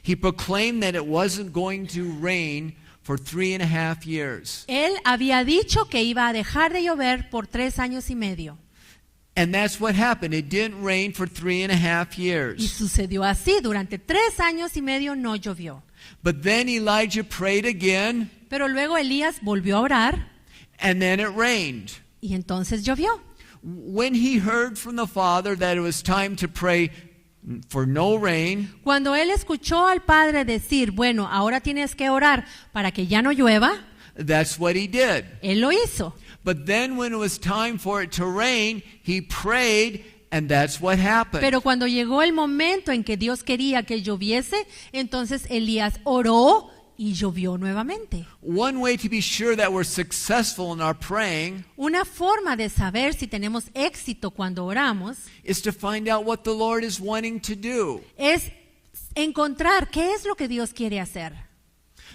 A: he proclaimed that it wasn't going to rain for 3.5 years.
B: Él había dicho que iba a dejar de llover por 3 años y medio.
A: And that's what happened. It didn't rain for 3.5
B: Y
A: years.
B: sucedió así, durante 3 años y medio no llovió.
A: But then Elijah prayed again,
B: Pero luego Elías volvió a orar
A: and then it rained.
B: y entonces llovió.
A: When he heard from the Father that it was time to pray for no rain,
B: Cuando él escuchó al Padre decir, bueno, ahora tienes que orar para que ya no llueva,
A: that's what he did.
B: él lo hizo.
A: But then when it was time for it to rain, he prayed, and that's what happened.
B: Pero cuando llegó el momento en que Dios quería que lloviese, entonces Elías oró y llovió nuevamente.
A: One way to be sure that we're successful in our praying
B: Una forma de saber si tenemos éxito cuando oramos
A: is to find out what the Lord is wanting to do.
B: es encontrar qué es lo que Dios quiere hacer.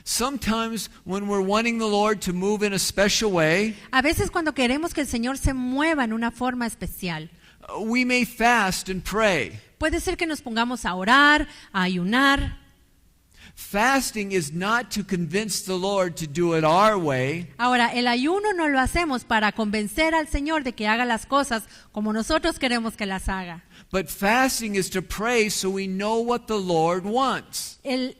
A: Sometimes when we're wanting the Lord to move in a special way,
B: A veces cuando queremos que el Señor se mueva en una forma especial,
A: we may fast and pray.
B: puede ser que nos pongamos a orar, a ayunar.
A: Fasting is not to convince the Lord to do it our way.
B: Ahora, el ayuno no lo hacemos para convencer al Señor de que haga las cosas como nosotros queremos que las haga.
A: But fasting is to pray so we know what the Lord wants.
B: El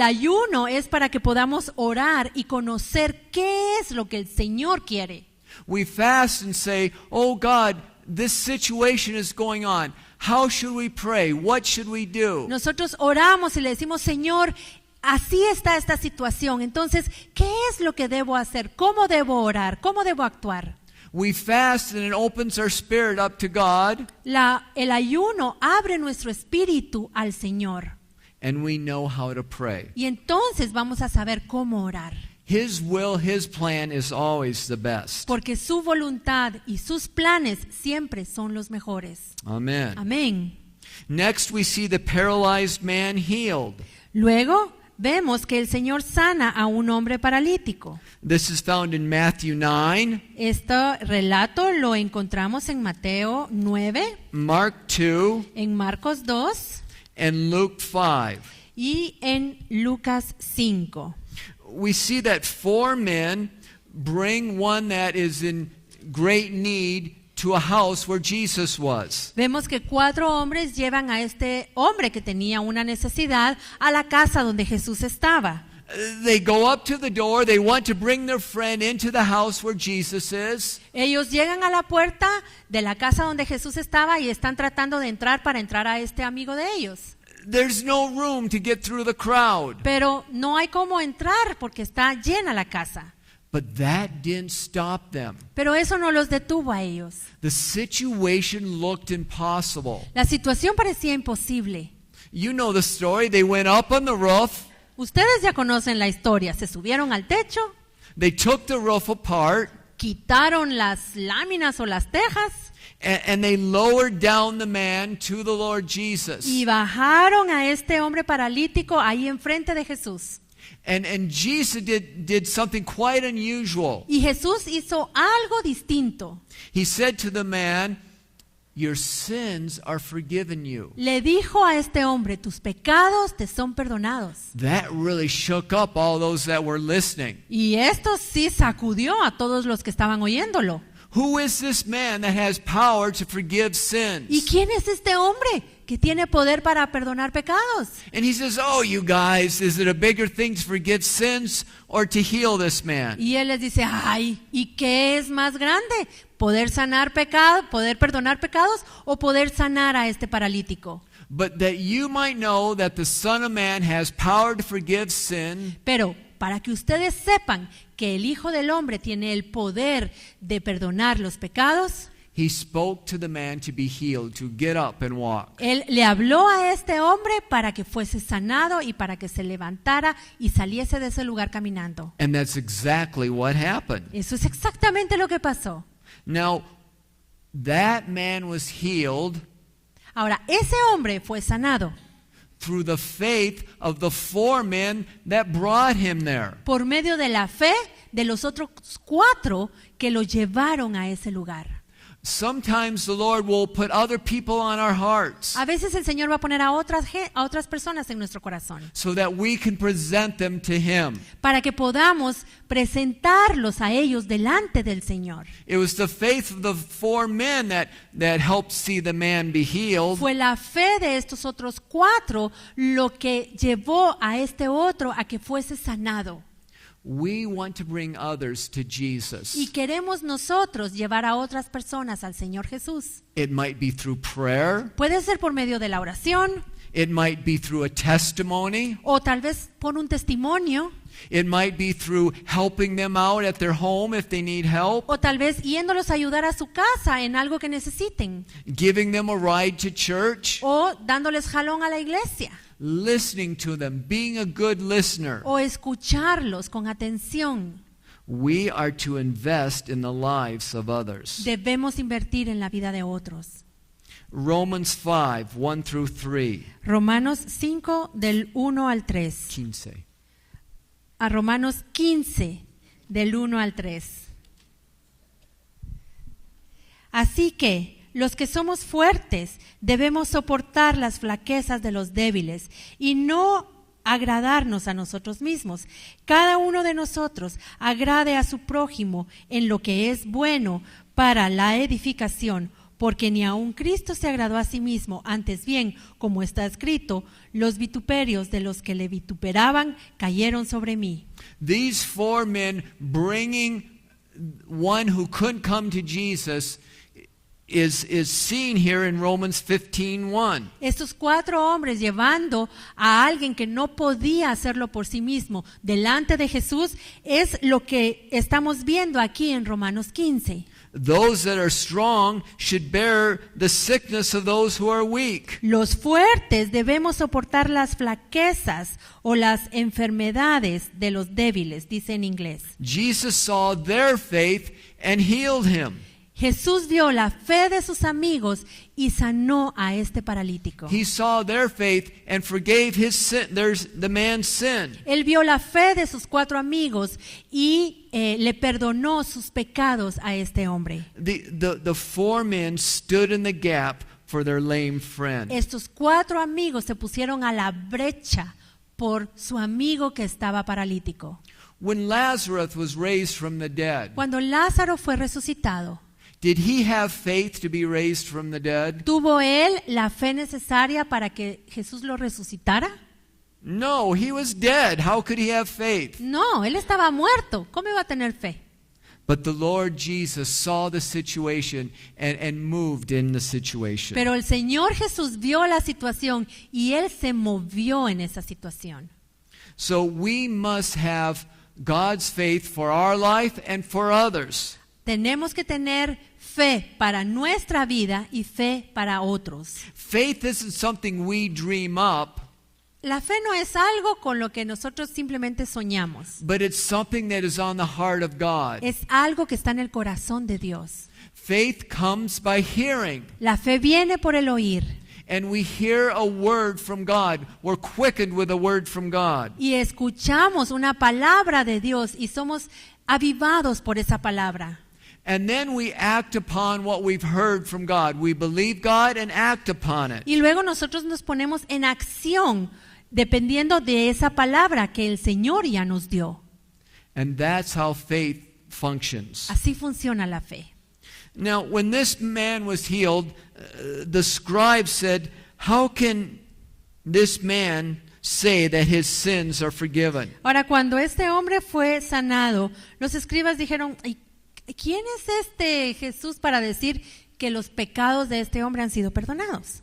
B: ayuno es para que podamos orar y conocer qué es lo que el Señor quiere.
A: We fast and say, "Oh God, this situation is going on. How should we pray? What should we do?"
B: Nosotros oramos y le decimos, Señor, así está esta situación. Entonces, ¿qué es lo que debo hacer? ¿Cómo debo orar? ¿Cómo debo actuar?
A: We fast and it opens our spirit up to God,
B: El ayuno abre nuestro espíritu al Señor.
A: and we know how to pray.
B: Y entonces vamos a saber cómo orar.
A: His will, His plan is always the best.
B: Porque su voluntad y sus planes siempre son los mejores.
A: Amen.
B: Amén.
A: Next, we see the paralyzed man healed.
B: Luego vemos que el Señor sana a un hombre paralítico.
A: This is found in Matthew 9,
B: Este relato lo encontramos en Mateo 9,
A: Mark 2,
B: en Marcos 2
A: and Luke 5.
B: y en Lucas 5.
A: We see that 4 men bring one that is in great need to a house where Jesus was.
B: Vemos que 4 hombres llevan a este hombre que tenía una necesidad a la casa donde Jesús estaba.
A: They go up to the door. They want to bring their friend into the house where Jesus is.
B: Ellos llegan a la puerta de la casa donde Jesús estaba y están tratando de entrar para entrar a este amigo de ellos.
A: There's no room to get through the crowd.
B: Pero no hay cómo entrar porque está llena la casa.
A: But that didn't stop them.
B: Pero eso no los detuvo a ellos.
A: The situation looked impossible.
B: La situación parecía imposible.
A: You know the story. They went up on the roof.
B: Ustedes ya conocen la historia. Se subieron al techo,
A: They took the roof apart,
B: quitaron las láminas o las tejas
A: and they lowered down the man to the Lord Jesus.
B: y bajaron a este hombre paralítico ahí enfrente de Jesús.
A: And Jesus did something quite unusual.
B: Y Jesús hizo algo distinto.
A: He said to the man, your sins are forgiven you.
B: Le dijo a este hombre, tus pecados te son perdonados.
A: That really shook up all those that were listening.
B: Y esto sí sacudió a todos los que estaban oyéndolo.
A: Who is this man that has power to forgive sins?
B: ¿Y quién es este hombre que tiene poder para perdonar pecados?
A: And he says, oh, you guys, is it a bigger thing to forgive sins or to heal this man?
B: Y él les dice, ay, ¿y qué es más grande? ¿Poder sanar pecado, poder perdonar pecados o poder sanar a este paralítico?
A: But that you might know that the Son of Man has power to forgive sin,
B: Pero para que ustedes sepan que el Hijo del Hombre tiene el poder de perdonar los pecados,
A: he spoke to the man to be healed, to get up and walk.
B: él le habló a este hombre para que fuese sanado y para que se levantara y saliese de ese lugar caminando.
A: And that's exactly what happened.
B: Eso es exactamente lo que pasó.
A: Now, that man was healed
B: Ahora, ese hombre fue sanado
A: through the faith of the 4 men that brought him there.
B: por medio de la fe de los otros 4 que lo llevaron a ese lugar.
A: Sometimes the Lord will put other people on our hearts
B: A veces el Señor va a poner a otras personas en nuestro corazón
A: so that we can present them to Him.
B: para que podamos presentarlos a ellos delante del Señor.
A: It was the faith of the 4 men that helped see the man be healed.
B: Fue la fe de estos otros 4 lo que llevó a este otro a que fuese sanado.
A: We want to bring others to Jesus.
B: Y queremos nosotros llevar a otras personas al Señor Jesús.
A: It might be through prayer.
B: Puede ser por medio de la oración
A: It might be through a testimony.
B: o tal vez por un testimonio
A: It might be through helping them out at their home if they need help.
B: o tal vez yéndolos a ayudar a su casa en algo que necesiten
A: Giving them a ride to church.
B: o dándoles jalón a la iglesia
A: Listening to them. Being a good listener.
B: o escucharlos con atención.
A: We are to invest in the lives of others.
B: Debemos invertir en la vida de otros.
A: Romans 5, 1 through 3.
B: Romanos 5 del 1 al 3.
A: 15.
B: A Romanos 15 del 1 al 3. Así que los que somos fuertes debemos soportar las flaquezas de los débiles y no agradarnos a nosotros mismos. Cada uno de nosotros agrade a su prójimo en lo que es bueno para la edificación, porque ni aun Cristo se agradó a sí mismo, antes bien, como está escrito, los vituperios de los que le vituperaban cayeron sobre mí.
A: These 4 men bringing one who couldn't come to Jesus is seen here in Romans 15:1.
B: Estos 4 hombres llevando a alguien que no podía hacerlo por sí mismo delante de Jesús es lo que estamos viendo aquí en Romanos 15.
A: Those that are strong should bear the sickness of those who are weak.
B: Los fuertes debemos soportar las flaquezas o las enfermedades de los débiles, dice en inglés.
A: Jesus saw their faith and healed him.
B: Jesús vio la fe de sus amigos y sanó a este paralítico.
A: He saw their faith and forgave his sin, the man's sin.
B: Él vio la fe de sus 4 amigos y le perdonó sus pecados a este hombre.
A: The 4 men stood in the gap for their lame friend.
B: Estos 4 amigos se pusieron a la brecha por su amigo que estaba paralítico.
A: When Lazarus was raised from the dead,
B: Cuando Lázaro fue resucitado,
A: did he have faith to be raised from the dead?
B: ¿tuvo él la fe necesaria para que Jesús lo resucitara?
A: No, he was dead. How could he have faith?
B: No, él estaba muerto. ¿Cómo iba a tener fe?
A: But the Lord Jesus saw the situation and moved in the situation.
B: Pero el Señor Jesús vio la situación y él se movió en esa situación.
A: So we must have God's faith for our life and for others.
B: Tenemos que tener fe para nuestra vida y fe para otros.
A: Faith isn't something we dream up,
B: La fe no es algo con lo que nosotros simplemente soñamos.
A: but it's something that is on the heart of God.
B: Es algo que está en el corazón de Dios.
A: Faith comes by hearing,
B: La fe viene por el oír.
A: and we hear a word from God. We're quickened with a word from God.
B: Y escuchamos una palabra de Dios y somos avivados por esa palabra.
A: And then we act upon what we've heard from God. We believe God and act upon it.
B: Y luego nosotros nos ponemos en acción dependiendo de esa palabra que el Señor ya nos dio.
A: And that's how faith functions.
B: Así funciona la fe.
A: Now, when this man was healed, the scribe said, "How can this man say that his sins are forgiven?"
B: Ahora, cuando este hombre fue sanado, los escribas dijeron, "¿Y quién es este Jesús para decir que los pecados de este hombre han sido perdonados?"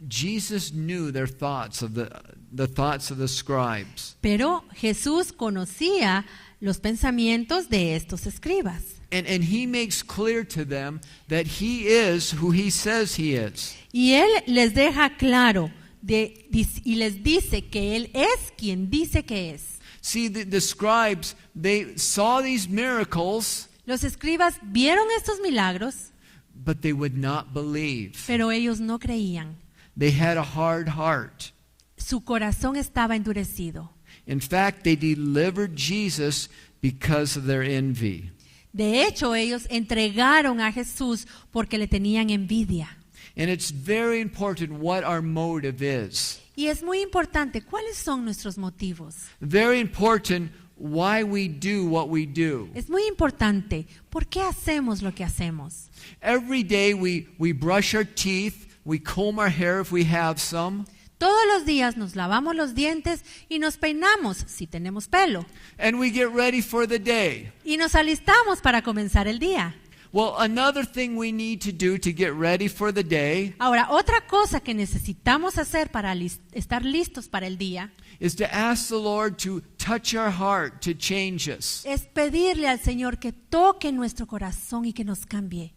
A: Jesus knew their thoughts of the thoughts of the scribes.
B: Pero Jesús conocía los pensamientos de estos escribas.
A: And he makes clear to them that he is who he says he is.
B: Y él les deja claro y les dice que él es quien dice que es.
A: See, the scribes, they saw these miracles,
B: Los escribas vieron estos milagros,
A: but they would not believe.
B: pero ellos no creían.
A: They had a hard heart.
B: Su corazón estaba endurecido.
A: In fact, they delivered Jesus because of their envy.
B: De hecho, ellos entregaron a Jesús porque le tenían envidia.
A: And it's very important what our motive is.
B: Y es muy importante, ¿cuáles son nuestros motivos?
A: Very important why we do what we do.
B: Es muy importante, ¿por qué hacemos lo que hacemos?
A: Every day we brush our teeth, we comb our hair if we have some.
B: Todos los días nos lavamos los dientes y nos peinamos si tenemos pelo.
A: And we get ready for the day.
B: Y nos alistamos para comenzar el día.
A: Well, another thing we need to do to get ready for the day
B: Ahora, otra cosa que necesitamos hacer para estar listos para el día
A: is to ask the Lord to touch our heart, to change us.
B: es pedirle al Señor que toque nuestro corazón y que nos cambie.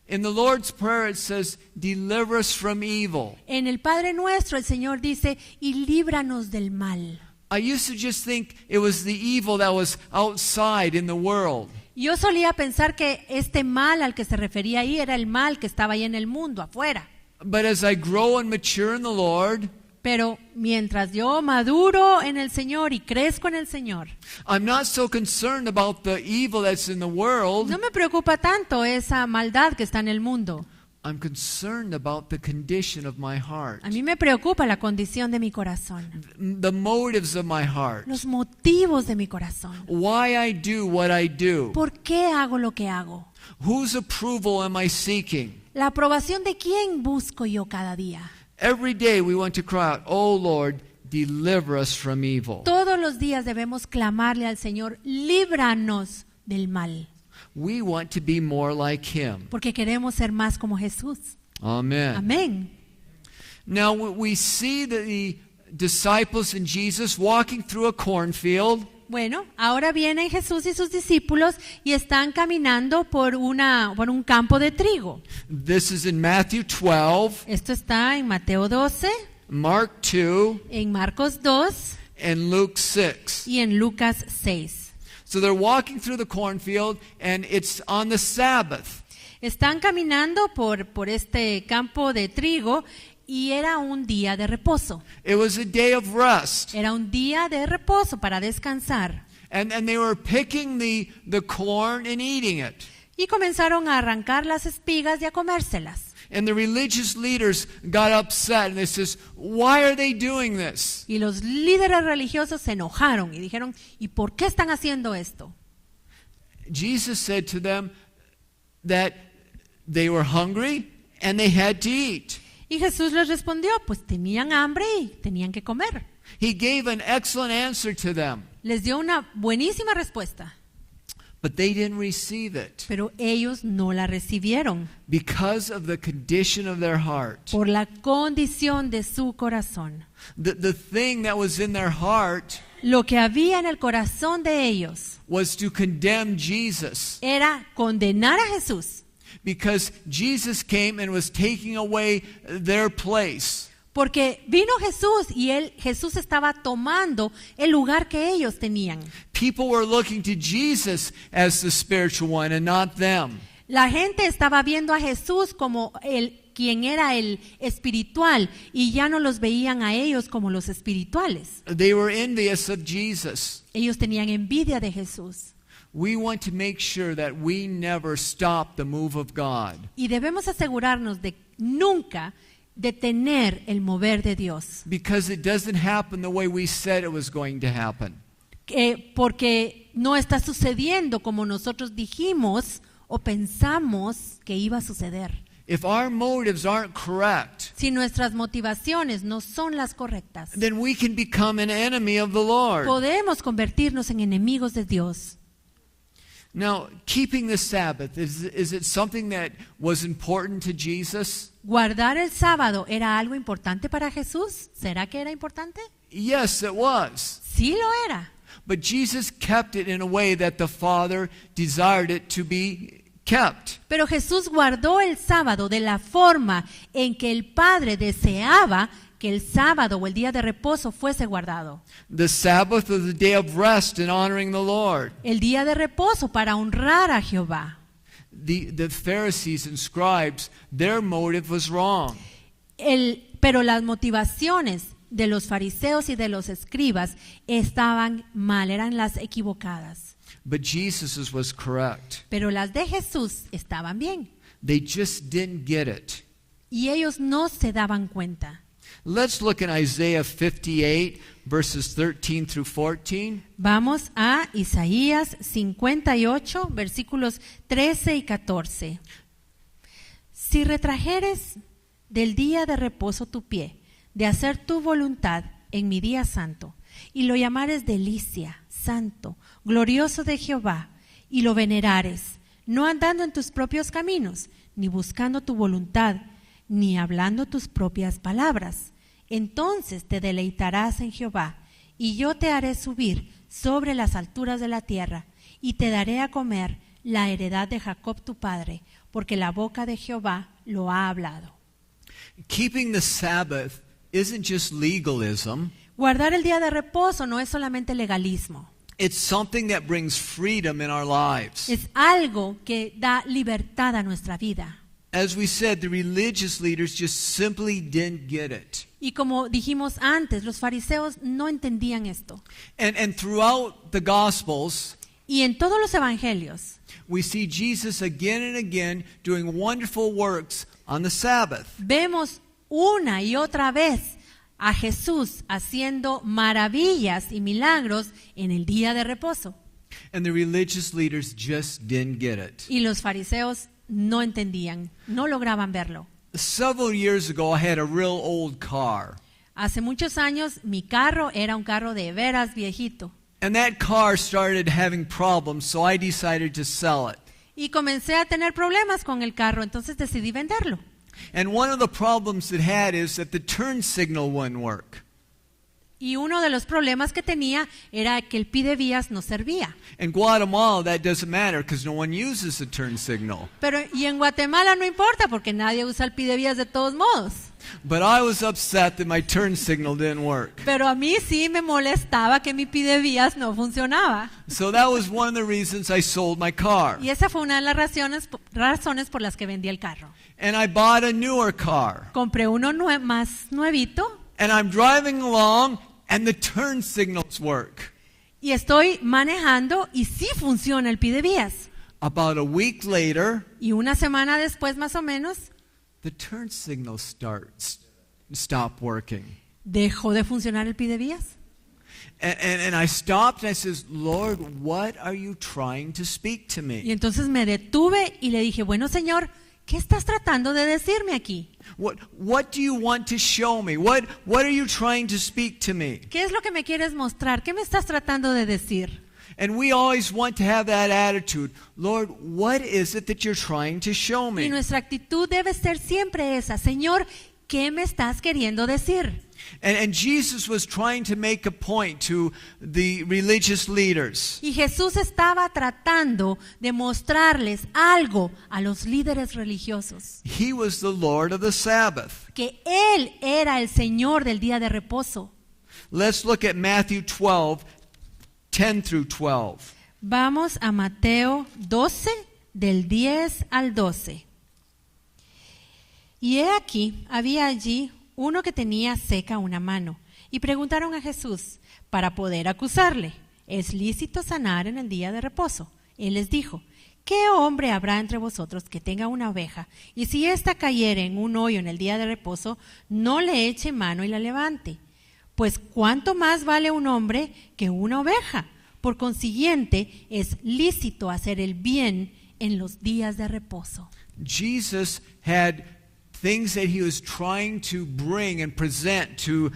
A: In the Lord's Prayer it says, "Deliver us from evil."
B: En el Padre Nuestro el Señor dice, y líbranos del mal.
A: I used to just think it was the evil that was outside in the world.
B: Yo solía pensar que este mal al que se refería ahí era el mal que estaba ahí en el mundo, afuera.
A: But as I grow and mature in the Lord,
B: Pero mientras yo maduro en el Señor y crezco en el Señor,
A: I'm not so concerned about the evil that's in the world.
B: no me preocupa tanto esa maldad que está en el mundo.
A: I'm concerned about the condition of my heart,
B: A mí me preocupa la condición de mi corazón,
A: the motives of my heart,
B: los motivos de mi corazón.
A: why I do what I do,
B: ¿Por qué hago lo que hago?
A: whose approval am I seeking.
B: La aprobación de quién busco yo cada día.
A: Every day we want to cry out, "Oh Lord, deliver us from evil."
B: Todos los días debemos clamarle al Señor, líbranos del mal,
A: We want to be more like Him.
B: porque queremos ser más como Jesús.
A: Amen.
B: Amén.
A: Now we see the disciples and Jesus walking through a cornfield.
B: Bueno, ahora vienen Jesús y sus discípulos y están caminando por un campo de trigo.
A: This is in Matthew 12,
B: Esto está en Mateo 12,
A: Mark 2,
B: en Marcos 2
A: and Luke 6.
B: y en Lucas 6.
A: So they're walking through the cornfield and it's on the Sabbath.
B: Están caminando por este campo de trigo y era un día de reposo.
A: It was a day of rest.
B: Era un día de reposo para descansar.
A: And they were picking the corn and eating it.
B: Y comenzaron a arrancar las espigas y a comérselas.
A: And the religious leaders got upset and they says, "Why are they doing this?"
B: Y los líderes religiosos se enojaron y dijeron, ¿y por qué están haciendo esto?
A: Jesus said to them that they were hungry and they had to eat.
B: Y Jesús les respondió, pues tenían hambre y tenían que comer.
A: He gave an excellent answer to them,
B: Les dio una buenísima respuesta,
A: but they didn't receive it
B: pero ellos no la recibieron
A: because of the condition of their heart.
B: por la condición de su corazón.
A: The thing that was in their heart
B: Lo que había en el corazón de ellos
A: was to condemn Jesus,
B: era condenar a Jesús,
A: because Jesus came and was taking away their place.
B: porque vino Jesús y Jesús estaba tomando el lugar que ellos tenían.
A: People were looking to Jesus as the spiritual one and not them.
B: La gente estaba viendo a Jesús como quien era el espiritual y ya no los veían a ellos como los espirituales.
A: They were envious of Jesus.
B: Ellos tenían envidia de Jesús.
A: we want to make sure that we never stop the move of God.
B: Y debemos asegurarnos de nunca detener el mover de Dios.
A: Because it doesn't happen the way we said it was going to happen.
B: Porque no está sucediendo como nosotros dijimos o pensamos que iba a suceder.
A: If our motives aren't correct,
B: Si nuestras motivaciones no son las correctas,
A: then we can become an enemy of the Lord.
B: podemos convertirnos en enemigos de Dios.
A: Now, keeping the Sabbath, is it something that was important to Jesus?
B: ¿Guardar el sábado era algo importante para Jesús? ¿Será que era importante?
A: Yes, it was.
B: Sí lo era.
A: But Jesus kept it in a way that the Father desired it to be kept.
B: Pero Jesús guardó el sábado de la forma en que el Padre deseaba que el sábado o el día de reposo fuese guardado.
A: The Sabbath was the day of rest and honoring the Lord.
B: El día de reposo para honrar a Jehová.
A: The Pharisees and scribes, their motive was wrong.
B: Pero las motivaciones de los fariseos y de los escribas estaban mal, eran las equivocadas.
A: But Jesus' was correct.
B: Pero las de Jesús estaban bien.
A: They just didn't get it.
B: Y ellos no se daban cuenta.
A: Let's look at Isaiah 58, verses 13 through 14.
B: Vamos a Isaías 58, versículos 13 y 14. Si retrajeres del día de reposo tu pie, de hacer tu voluntad en mi día santo, y lo llamares delicia, santo, glorioso de Jehová, y lo venerares, no andando en tus propios caminos, ni buscando tu voluntad, ni hablando tus propias palabras, entonces te deleitarás en Jehová, y yo te haré subir sobre las alturas de la tierra, y te daré a comer la heredad de Jacob tu padre, porque la boca de Jehová lo ha hablado.
A: Keeping the Sabbath isn't just legalism.
B: Guardar el día de reposo no es solamente legalismo,
A: It's something that brings freedom in our lives.
B: es algo que da libertad a nuestra vida.
A: As we said, the religious leaders just simply didn't get it.
B: Y como dijimos antes, los fariseos no entendían esto.
A: And throughout the Gospels,
B: Y en todos los evangelios
A: we see Jesus again and again doing wonderful works on the Sabbath.
B: vemos una y otra vez a Jesús haciendo maravillas y milagros en el día de reposo.
A: And the religious leaders just didn't get it.
B: Y los fariseos no entendían, no lograban verlo.
A: Several years ago, I had a real old car.
B: Hace muchos años mi carro era un carro de veras viejito.
A: And that car started having problems, so I decided to sell it.
B: Y comencé a tener problemas con el carro, entonces decidí venderlo.
A: And one of the problems it had is that the turn signal wouldn't work.
B: Y uno de los problemas que tenía era que el pidevías no servía.
A: In Guatemala, that doesn't matter because no one uses the turn signal.
B: Pero y en Guatemala no importa porque nadie usa el pidevías de todos modos.
A: But I was upset that my turn signal didn't work.
B: Pero a mí sí me molestaba que mi pidevías no funcionaba.
A: So that was one of the reasons I sold my car.
B: Y esa fue una de las razones por las que vendí el carro.
A: And I bought a newer car.
B: Compré uno más nuevito
A: And I'm driving along and the turn signals work.
B: y estoy manejando y sí funciona el pidevías.
A: About a week later,
B: Y una semana después más o menos
A: the turn signal stopped working.
B: dejó de funcionar el pidevías.
A: And I stopped and I says, Lord, what are you trying to speak to
B: Y
A: me?
B: entonces me detuve y le dije, bueno Señor, ¿qué estás tratando de decirme aquí?
A: What do you want to show me? What are you trying to speak to me?
B: ¿Qué es lo que me quieres mostrar? ¿Qué me estás tratando de decir?
A: And we always want to have that attitude. Lord, what is it that you're trying to show
B: Y
A: me?
B: nuestra actitud debe ser siempre esa, Señor, ¿qué me estás queriendo decir?
A: And Jesus was trying to make a point to the religious leaders.
B: Y Jesús estaba tratando de mostrarles algo a los líderes religiosos,
A: He was the Lord of the Sabbath.
B: que Él era el Señor del día de reposo.
A: Let's look at Matthew 12, 10 through 12.
B: Vamos a Mateo 12, del 10 al 12. Y he aquí, había allí uno que tenía seca una mano, y preguntaron a Jesús para poder acusarle, ¿es lícito sanar en el día de reposo? Él les dijo: ¿qué hombre habrá entre vosotros que tenga una oveja, y si ésta cayere en un hoyo en el día de reposo, no le eche mano y la levante? Pues cuánto más vale un hombre que una oveja. Por consiguiente, es lícito hacer el bien en los días de reposo.
A: Jesus had things that he was trying to bring and present to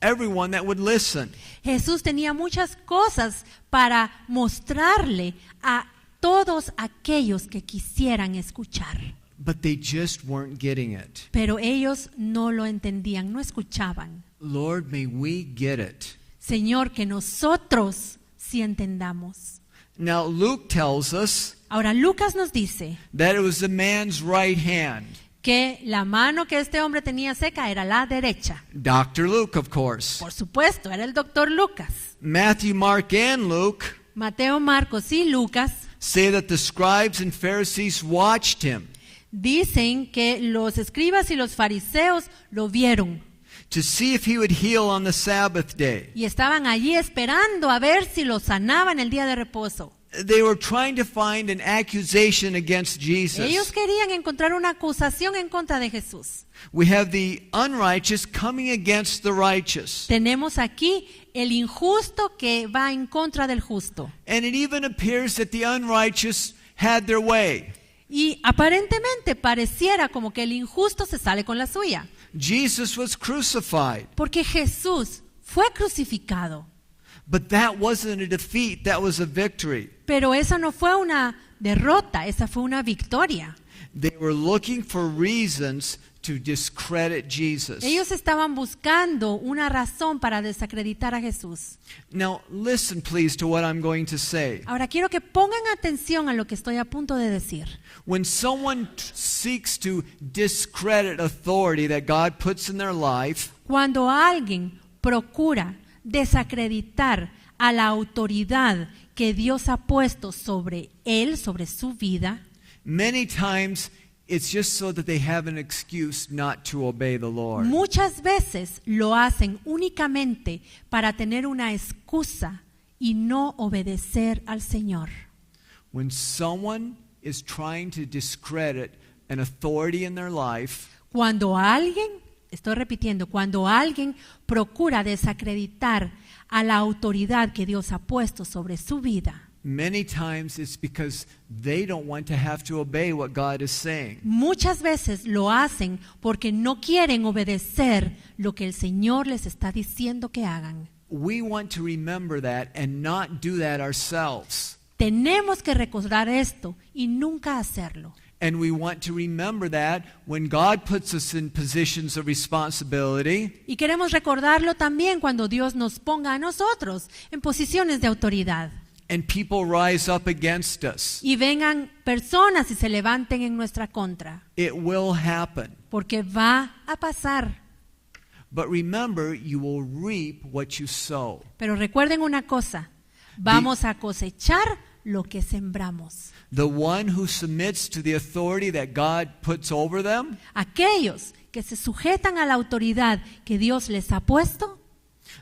A: everyone that would listen.
B: Jesús tenía muchas cosas para mostrarle a todos aquellos que quisieran escuchar.
A: But they just weren't getting it.
B: Pero ellos no lo entendían, no escuchaban.
A: Lord, may we get it.
B: Señor, que nosotros sí entendamos.
A: Now, Luke tells us
B: Ahora, Lucas nos dice
A: that it was the man's right hand.
B: que la mano que este hombre tenía seca era la derecha.
A: Dr. Luke, of course.
B: Por supuesto, era el doctor Lucas.
A: Matthew, Mark, and Luke
B: Mateo, Marcos y Lucas
A: say that the scribes and Pharisees watched him
B: dicen que los escribas y los fariseos lo vieron
A: to see if he would heal on the Sabbath day.
B: y estaban allí esperando a ver si lo sanaba en el día de reposo.
A: They were trying to find an accusation against
B: Ellos
A: Jesus.
B: querían encontrar una acusación en contra de Jesús.
A: We have the unrighteous coming against the righteous.
B: Tenemos aquí el injusto que va en contra del justo.
A: And it even appears that the unrighteous had their way.
B: Y aparentemente pareciera como que el injusto se sale con la suya.
A: Jesus was crucified.
B: Porque Jesús fue crucificado.
A: But that wasn't a defeat, that was a victory.
B: Pero esa no fue una derrota, esa fue una victoria.
A: They were looking for reasons to discredit Jesus.
B: Ellos estaban buscando una razón para desacreditar a Jesús.
A: Now, listen please to what I'm going to say.
B: Ahora quiero que pongan atención a lo que estoy a punto de decir.
A: When someone seeks to discredit authority that God puts in their life,
B: Cuando alguien procura desacreditar a la autoridad que Dios ha puesto sobre él, sobre su vida,
A: many times it's just so that they have an excuse not to obey the Lord.
B: muchas veces lo hacen únicamente para tener una excusa y no obedecer al Señor.
A: When someone is trying to discredit an authority in their life,
B: Cuando alguien, estoy repitiendo, cuando alguien procura desacreditar a la autoridad que Dios ha puesto sobre su vida,
A: many times it's because they don't want to have to obey what God is saying.
B: muchas veces lo hacen porque no quieren obedecer lo que el Señor les está diciendo que hagan.
A: We want to remember that and not do that ourselves.
B: Tenemos que recordar esto y nunca hacerlo.
A: And we want to remember that when God puts us in positions of responsibility,
B: Y queremos recordarlo también cuando Dios nos ponga a nosotros en posiciones de autoridad
A: and people rise up against us.
B: y vengan personas y se levanten en nuestra contra,
A: It will happen.
B: porque va a pasar.
A: But remember, you will reap what you sow.
B: Pero recuerden una cosa, vamos a cosechar lo que sembramos.
A: The one who submits to the authority that God puts over them,
B: Aquellos que se sujetan a la autoridad que Dios les ha puesto,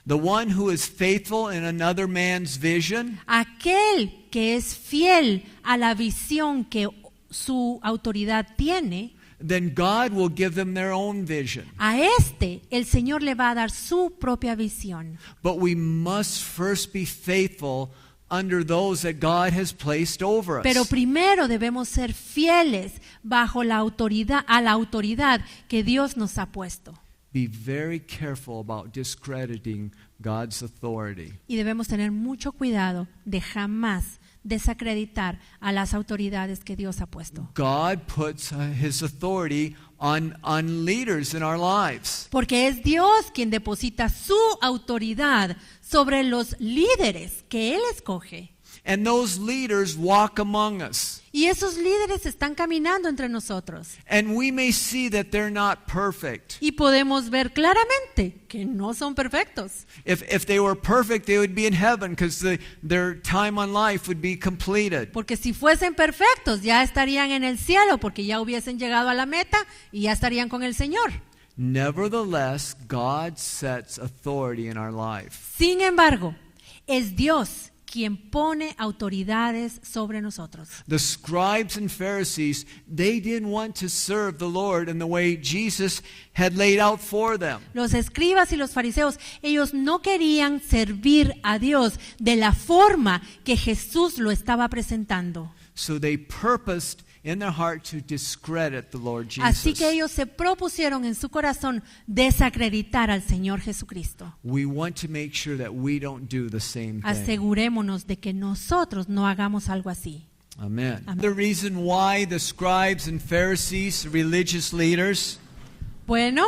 A: the one who is faithful in another man's vision,
B: aquel que es fiel a la visión que su autoridad tiene,
A: then God will give them their own vision.
B: a este el Señor le va a dar su propia visión.
A: But we must first be faithful under those that God has placed over us.
B: Pero primero debemos ser fieles bajo la autoridad, a la autoridad que Dios nos ha puesto.
A: Be very careful about discrediting God's authority.
B: Y debemos tener mucho cuidado de jamás desacreditar a las autoridades que Dios ha puesto.
A: God puts His authority on leaders in our lives.
B: Porque es Dios quien deposita su autoridad sobre los líderes que Él escoge.
A: And those leaders walk among us.
B: Y esos líderes están caminando entre nosotros.
A: And we may see that they're not perfect.
B: Y podemos ver claramente que no son perfectos.
A: If they were perfect, they would be in heaven because their time on life would be completed.
B: Porque si fuesen perfectos ya estarían en el cielo porque ya hubiesen llegado a la meta y ya estarían con el Señor.
A: Nevertheless, God sets authority in our life.
B: Sin embargo, es Dios quien pone autoridades sobre nosotros.
A: The scribes and Pharisees, they didn't want to serve the Lord in the way Jesus had laid out for them.
B: Los escribas y los fariseos, ellos no querían servir a Dios de la forma que Jesús lo estaba presentando.
A: So they purposed in their heart to discredit the Lord Jesus.
B: Así que ellos se propusieron en su corazón desacreditar al Señor Jesucristo.
A: We want to make sure that we don't do the same thing.
B: Asegurémonos de que nosotros no hagamos algo así.
A: Amen.
B: Amen.
A: The reason why the scribes and Pharisees, religious leaders,
B: Bueno,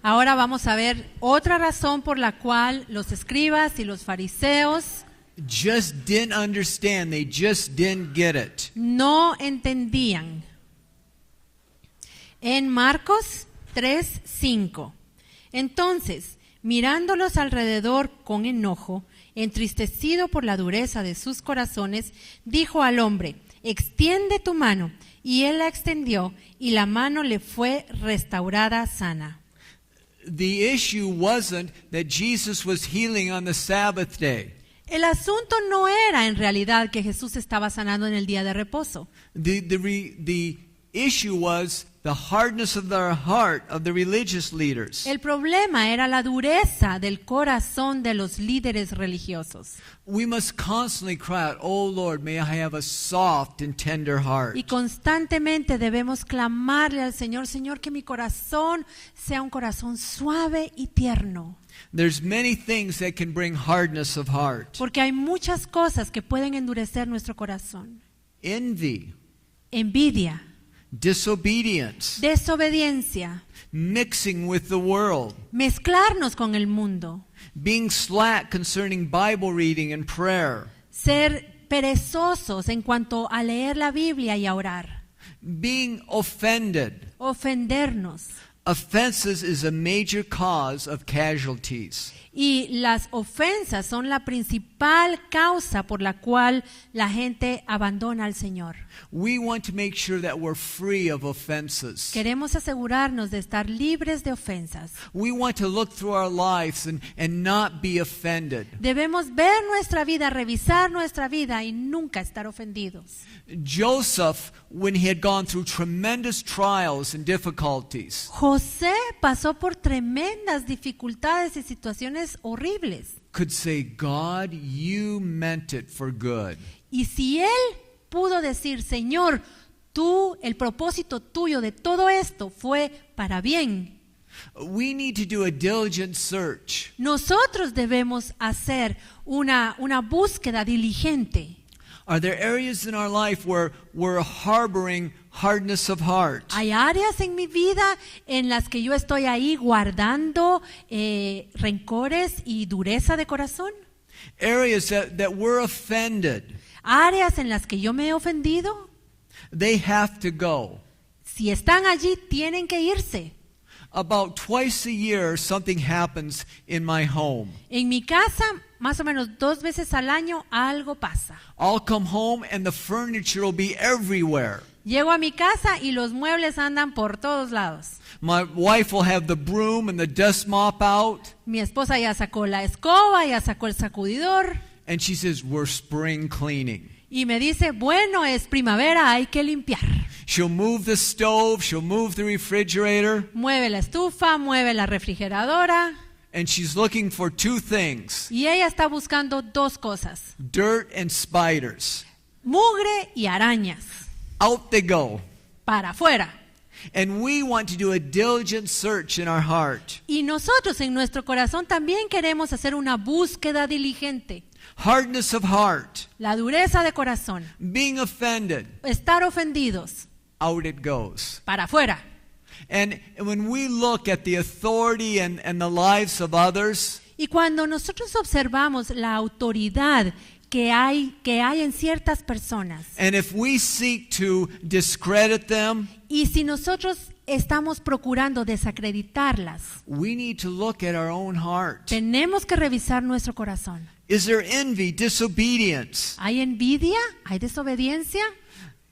B: ahora vamos a ver otra razón por la cual los escribas y los fariseos
A: just didn't understand. They just didn't get it.
B: no entendían. En Marcos 3:5. Entonces, mirándolos alrededor con enojo, entristecido por la dureza de sus corazones, dijo al hombre: extiende tu mano. Y él la extendió, y la mano le fue restaurada sana.
A: The issue wasn't that Jesus was healing on the Sabbath day.
B: El asunto no era en realidad que Jesús estaba sanando en el día de reposo.
A: The issue was the hardness of their heart of the religious leaders.
B: El problema era la dureza del corazón de los líderes religiosos.
A: We must constantly cry out, "Oh Lord, may I have a soft and tender heart."
B: Y constantemente debemos clamarle al Señor: Señor, que mi corazón sea un corazón suave y tierno.
A: There's many things that can bring hardness of heart.
B: Porque hay muchas cosas que pueden endurecer nuestro corazón.
A: Envy,
B: Envidia,
A: disobedience,
B: desobediencia,
A: mixing with the world,
B: mezclarnos con el mundo,
A: being slack concerning Bible reading and prayer,
B: ser perezosos en cuanto a leer la Biblia y a orar,
A: being offended.
B: ofendernos.
A: Offenses is a major cause of casualties.
B: Y las ofensas son la principal causa por la cual la gente abandona al Señor.
A: We want to make sure that we're free of offenses.
B: Queremos asegurarnos de estar libres de ofensas.
A: We want to look through our lives and not be offended.
B: Debemos ver nuestra vida, revisar nuestra vida y nunca estar ofendidos.
A: Joseph, when he had gone through tremendous trials and difficulties,
B: José pasó por tremendas dificultades y situaciones horribles.
A: could say, "God, you meant it for good."
B: Y si él pudo decir: Señor, tú, el propósito tuyo de todo esto fue para bien,
A: We need to do a diligent search.
B: nosotros debemos hacer una búsqueda diligente.
A: Are there areas in our life where we're harboring hardness of heart?
B: Hay áreas en mi vida en las que yo estoy ahí guardando rencores y dureza de corazón.
A: Areas that we're offended.
B: Áreas en las que yo me he ofendido.
A: They have to go.
B: Si están allí, tienen que irse.
A: About twice a year, something happens in my home.
B: En mi casa, más o menos 2 veces al año, algo pasa.
A: I'll come home and the furniture will be everywhere.
B: Llego a mi casa y los muebles andan por todos lados.
A: My wife will have the broom and the dust mop out,
B: Mi esposa ya sacó la escoba, ya sacó el sacudidor
A: and she says, "We're spring cleaning."
B: y me dice: bueno, es primavera, hay que limpiar.
A: She'll move the stove, she'll move the refrigerator,
B: Mueve la estufa, mueve la refrigeradora
A: and she's looking for 2 things,
B: y ella está buscando 2 cosas:
A: dirt and spiders.
B: mugre y arañas.
A: Out they go.
B: Para afuera.
A: And we want to do a diligent search in our heart.
B: Y nosotros en nuestro corazón también queremos hacer una búsqueda diligente.
A: Hardness of heart,
B: La dureza de corazón,
A: being offended,
B: estar ofendidos,
A: out it goes.
B: para afuera.
A: And when we look at the authority and the lives of others,
B: Y cuando nosotros observamos la autoridad que hay en ciertas personas,
A: and if we seek to discredit them,
B: y si nosotros estamos procurando desacreditarlas,
A: we need to look at our own heart.
B: tenemos que revisar nuestro corazón.
A: Is there envy, disobedience?
B: ¿Hay envidia? ¿Hay desobediencia?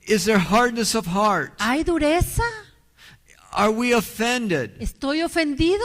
A: Is there hardness of heart?
B: ¿Hay dureza?
A: Are we offended?
B: ¿Estoy ofendido?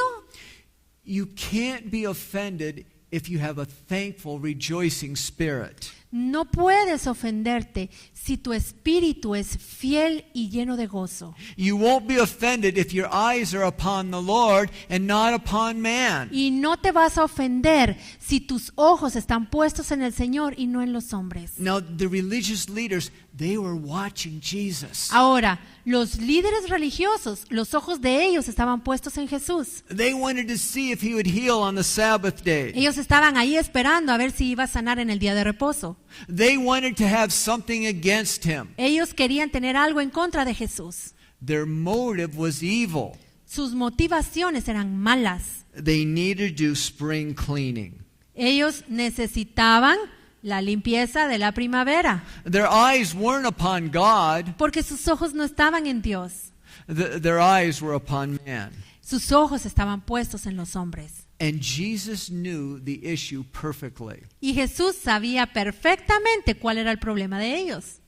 A: You can't be offended if you have a thankful, rejoicing spirit.
B: No puedes ofenderte si tu espíritu es fiel y lleno de gozo.
A: You won't be offended if your eyes are upon the Lord and not upon man.
B: Y no te vas a ofender si tus ojos están puestos en el Señor y no en los hombres.
A: Now, the religious leaders, they were watching Jesus.
B: Ahora, los líderes religiosos, los ojos de ellos estaban puestos en Jesús.
A: They wanted to see if he would heal on the Sabbath day.
B: Ellos estaban ahí esperando a ver si iba a sanar en el día de reposo.
A: They wanted to have something against him.
B: Ellos querían tener algo en contra de Jesús.
A: Their motive was evil.
B: Sus motivaciones eran malas.
A: They needed to do spring cleaning.
B: Ellos necesitaban la limpieza de la primavera,
A: Their eyes weren't upon God.
B: porque sus ojos no estaban en Dios.
A: Their eyes were upon man.
B: Sus ojos estaban puestos en los hombres.
A: And Jesus knew the issue perfectly.
B: Y Jesús sabía perfectamente cuál era el problema de ellos.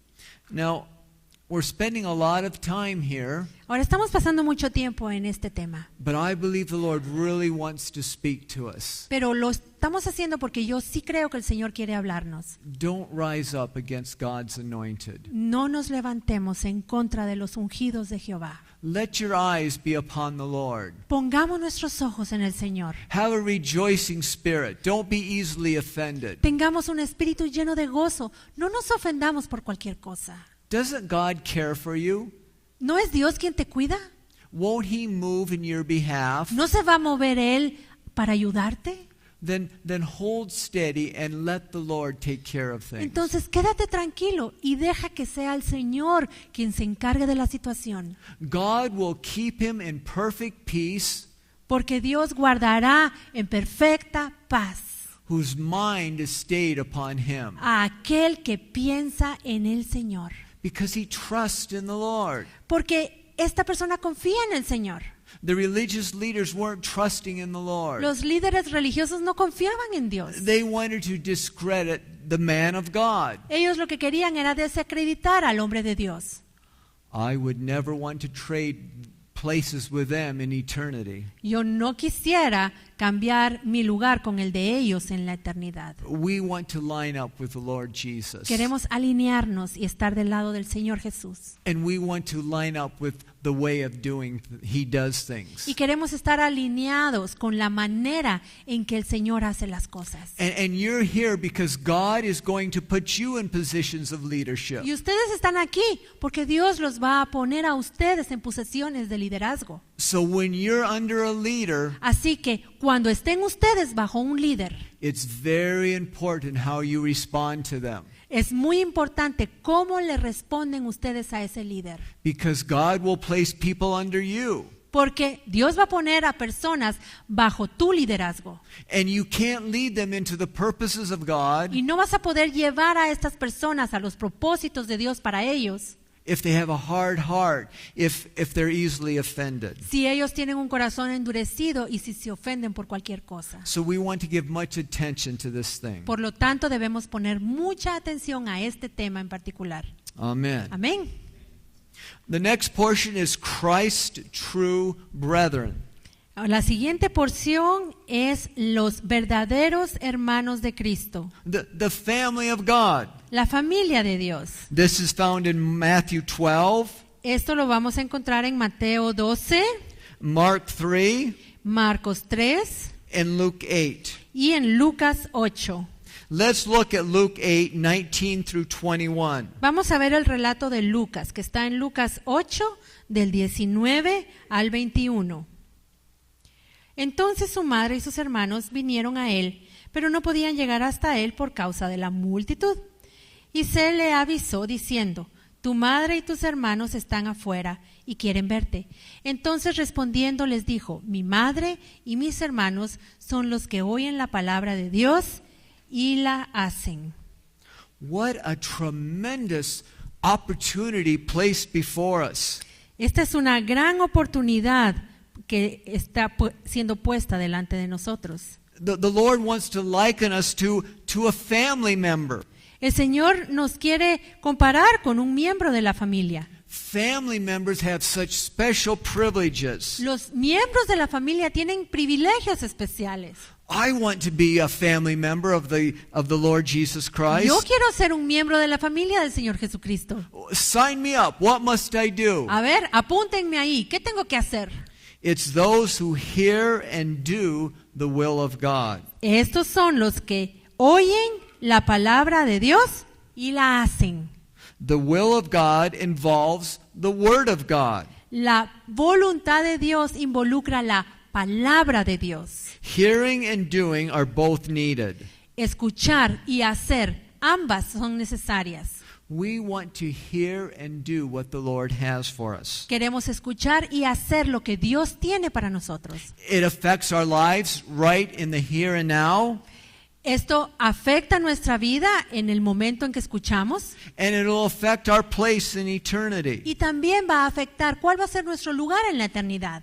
A: Now, we're spending a lot of time here,
B: Ahora estamos pasando mucho tiempo en este tema,
A: but I believe the Lord really wants to speak to us.
B: pero lo estamos haciendo porque yo sí creo que el Señor quiere hablarnos.
A: Don't rise up against God's anointed.
B: No nos levantemos en contra de los ungidos de Jehová.
A: Let your eyes be upon the Lord.
B: Pongamos nuestros ojos en el Señor.
A: Have a rejoicing spirit. Don't be easily offended.
B: Tengamos un espíritu lleno de gozo. No nos ofendamos por cualquier cosa.
A: Doesn't God care for you?
B: ¿No es Dios quien te cuida?
A: Won't He move in your behalf?
B: ¿No se va a mover Él para ayudarte?
A: Then hold steady and let the Lord take care of things.
B: Entonces quédate tranquilo y deja que sea el Señor quien se encargue de la situación.
A: God will keep him in perfect peace,
B: Porque Dios guardará en perfecta paz
A: whose mind is stayed upon him,
B: a aquel que piensa en el Señor.
A: because he trusts in the Lord.
B: Porque esta persona confía en el Señor.
A: The religious leaders weren't trusting in the Lord.
B: Los líderes religiosos no confiaban en Dios.
A: They wanted to discredit the man of God.
B: Ellos lo que querían era desacreditar al hombre de Dios.
A: I would never want to trade places with them in eternity.
B: Yo no quisiera cambiar mi lugar con el de ellos en la eternidad.
A: We want to line up with the Lord Jesus.
B: Queremos alinearnos y estar del lado del Señor Jesús.
A: And we want to line up with the way of doing he does things.
B: Y queremos estar alineados con la manera en que el Señor hace las cosas.
A: And you're here because God is going to put you in positions of leadership.
B: Y ustedes están aquí porque Dios los va a poner a ustedes en posiciones de liderazgo.
A: So when you're under a leader,
B: Así que cuando estén ustedes bajo un líder,
A: it's very important how you respond to them.
B: es muy importante cómo le responden ustedes a ese líder.
A: Because God will place people under you.
B: Porque Dios va a poner a personas bajo tu liderazgo.
A: And you can't lead them into the purposes of God
B: Y no vas a poder llevar a estas personas a los propósitos de Dios para ellos
A: if they have a hard heart, if they're easily offended.
B: si ellos tienen un corazón endurecido y si se ofenden por cualquier cosa.
A: So we want to give much attention to this thing.
B: Por lo tanto, debemos poner mucha atención a este tema en particular.
A: Amen.
B: Amén.
A: The next portion is Christ true brethren.
B: La siguiente porción es los verdaderos hermanos de Cristo,
A: The family of God.
B: la familia de Dios.
A: This is found in Matthew 12,
B: Esto lo vamos a encontrar en Mateo 12,
A: Mark 3,
B: Marcos 3
A: and Luke 8.
B: y en Lucas 8.
A: Let's look at Luke 8, 19 through 21.
B: Vamos a ver el relato de Lucas, que está en Lucas 8, del 19 al 21. Entonces su madre y sus hermanos vinieron a él, pero no podían llegar hasta él por causa de la multitud. Y se le avisó diciendo: tu madre y tus hermanos están afuera y quieren verte. Entonces respondiendo les dijo: mi madre y mis hermanos son los que oyen la palabra de Dios y la hacen.
A: What a tremendous opportunity placed before us.
B: Esta es una gran oportunidad que está siendo puesta delante de nosotros.
A: The Lord wants to liken us to a family member.
B: El Señor nos quiere comparar con un miembro de la familia.
A: family members have such special privileges.
B: Los miembros de la familia tienen privilegios especiales.
A: I want to be a family member of the Lord Jesus Christ.
B: Yo quiero ser un miembro de la familia del Señor Jesucristo.
A: Sign me up. What must I do?
B: A ver, apúntenme ahí. ¿Qué tengo que hacer?
A: It's those who hear and do the will of God.
B: Estos son los que oyen la palabra de Dios y la hacen.
A: The will of God involves the Word of God.
B: La voluntad de Dios involucra la palabra de Dios.
A: Hearing and doing are both needed.
B: Escuchar y hacer, ambas son necesarias.
A: We want to hear and do what the Lord has for us.
B: Queremos escuchar y hacer lo que Dios tiene para nosotros.
A: It affects our lives right in the here and now,
B: Esto afecta nuestra vida en el momento en que escuchamos
A: and it will affect our place in eternity.
B: y también va a afectar cuál va a ser nuestro lugar en la eternidad.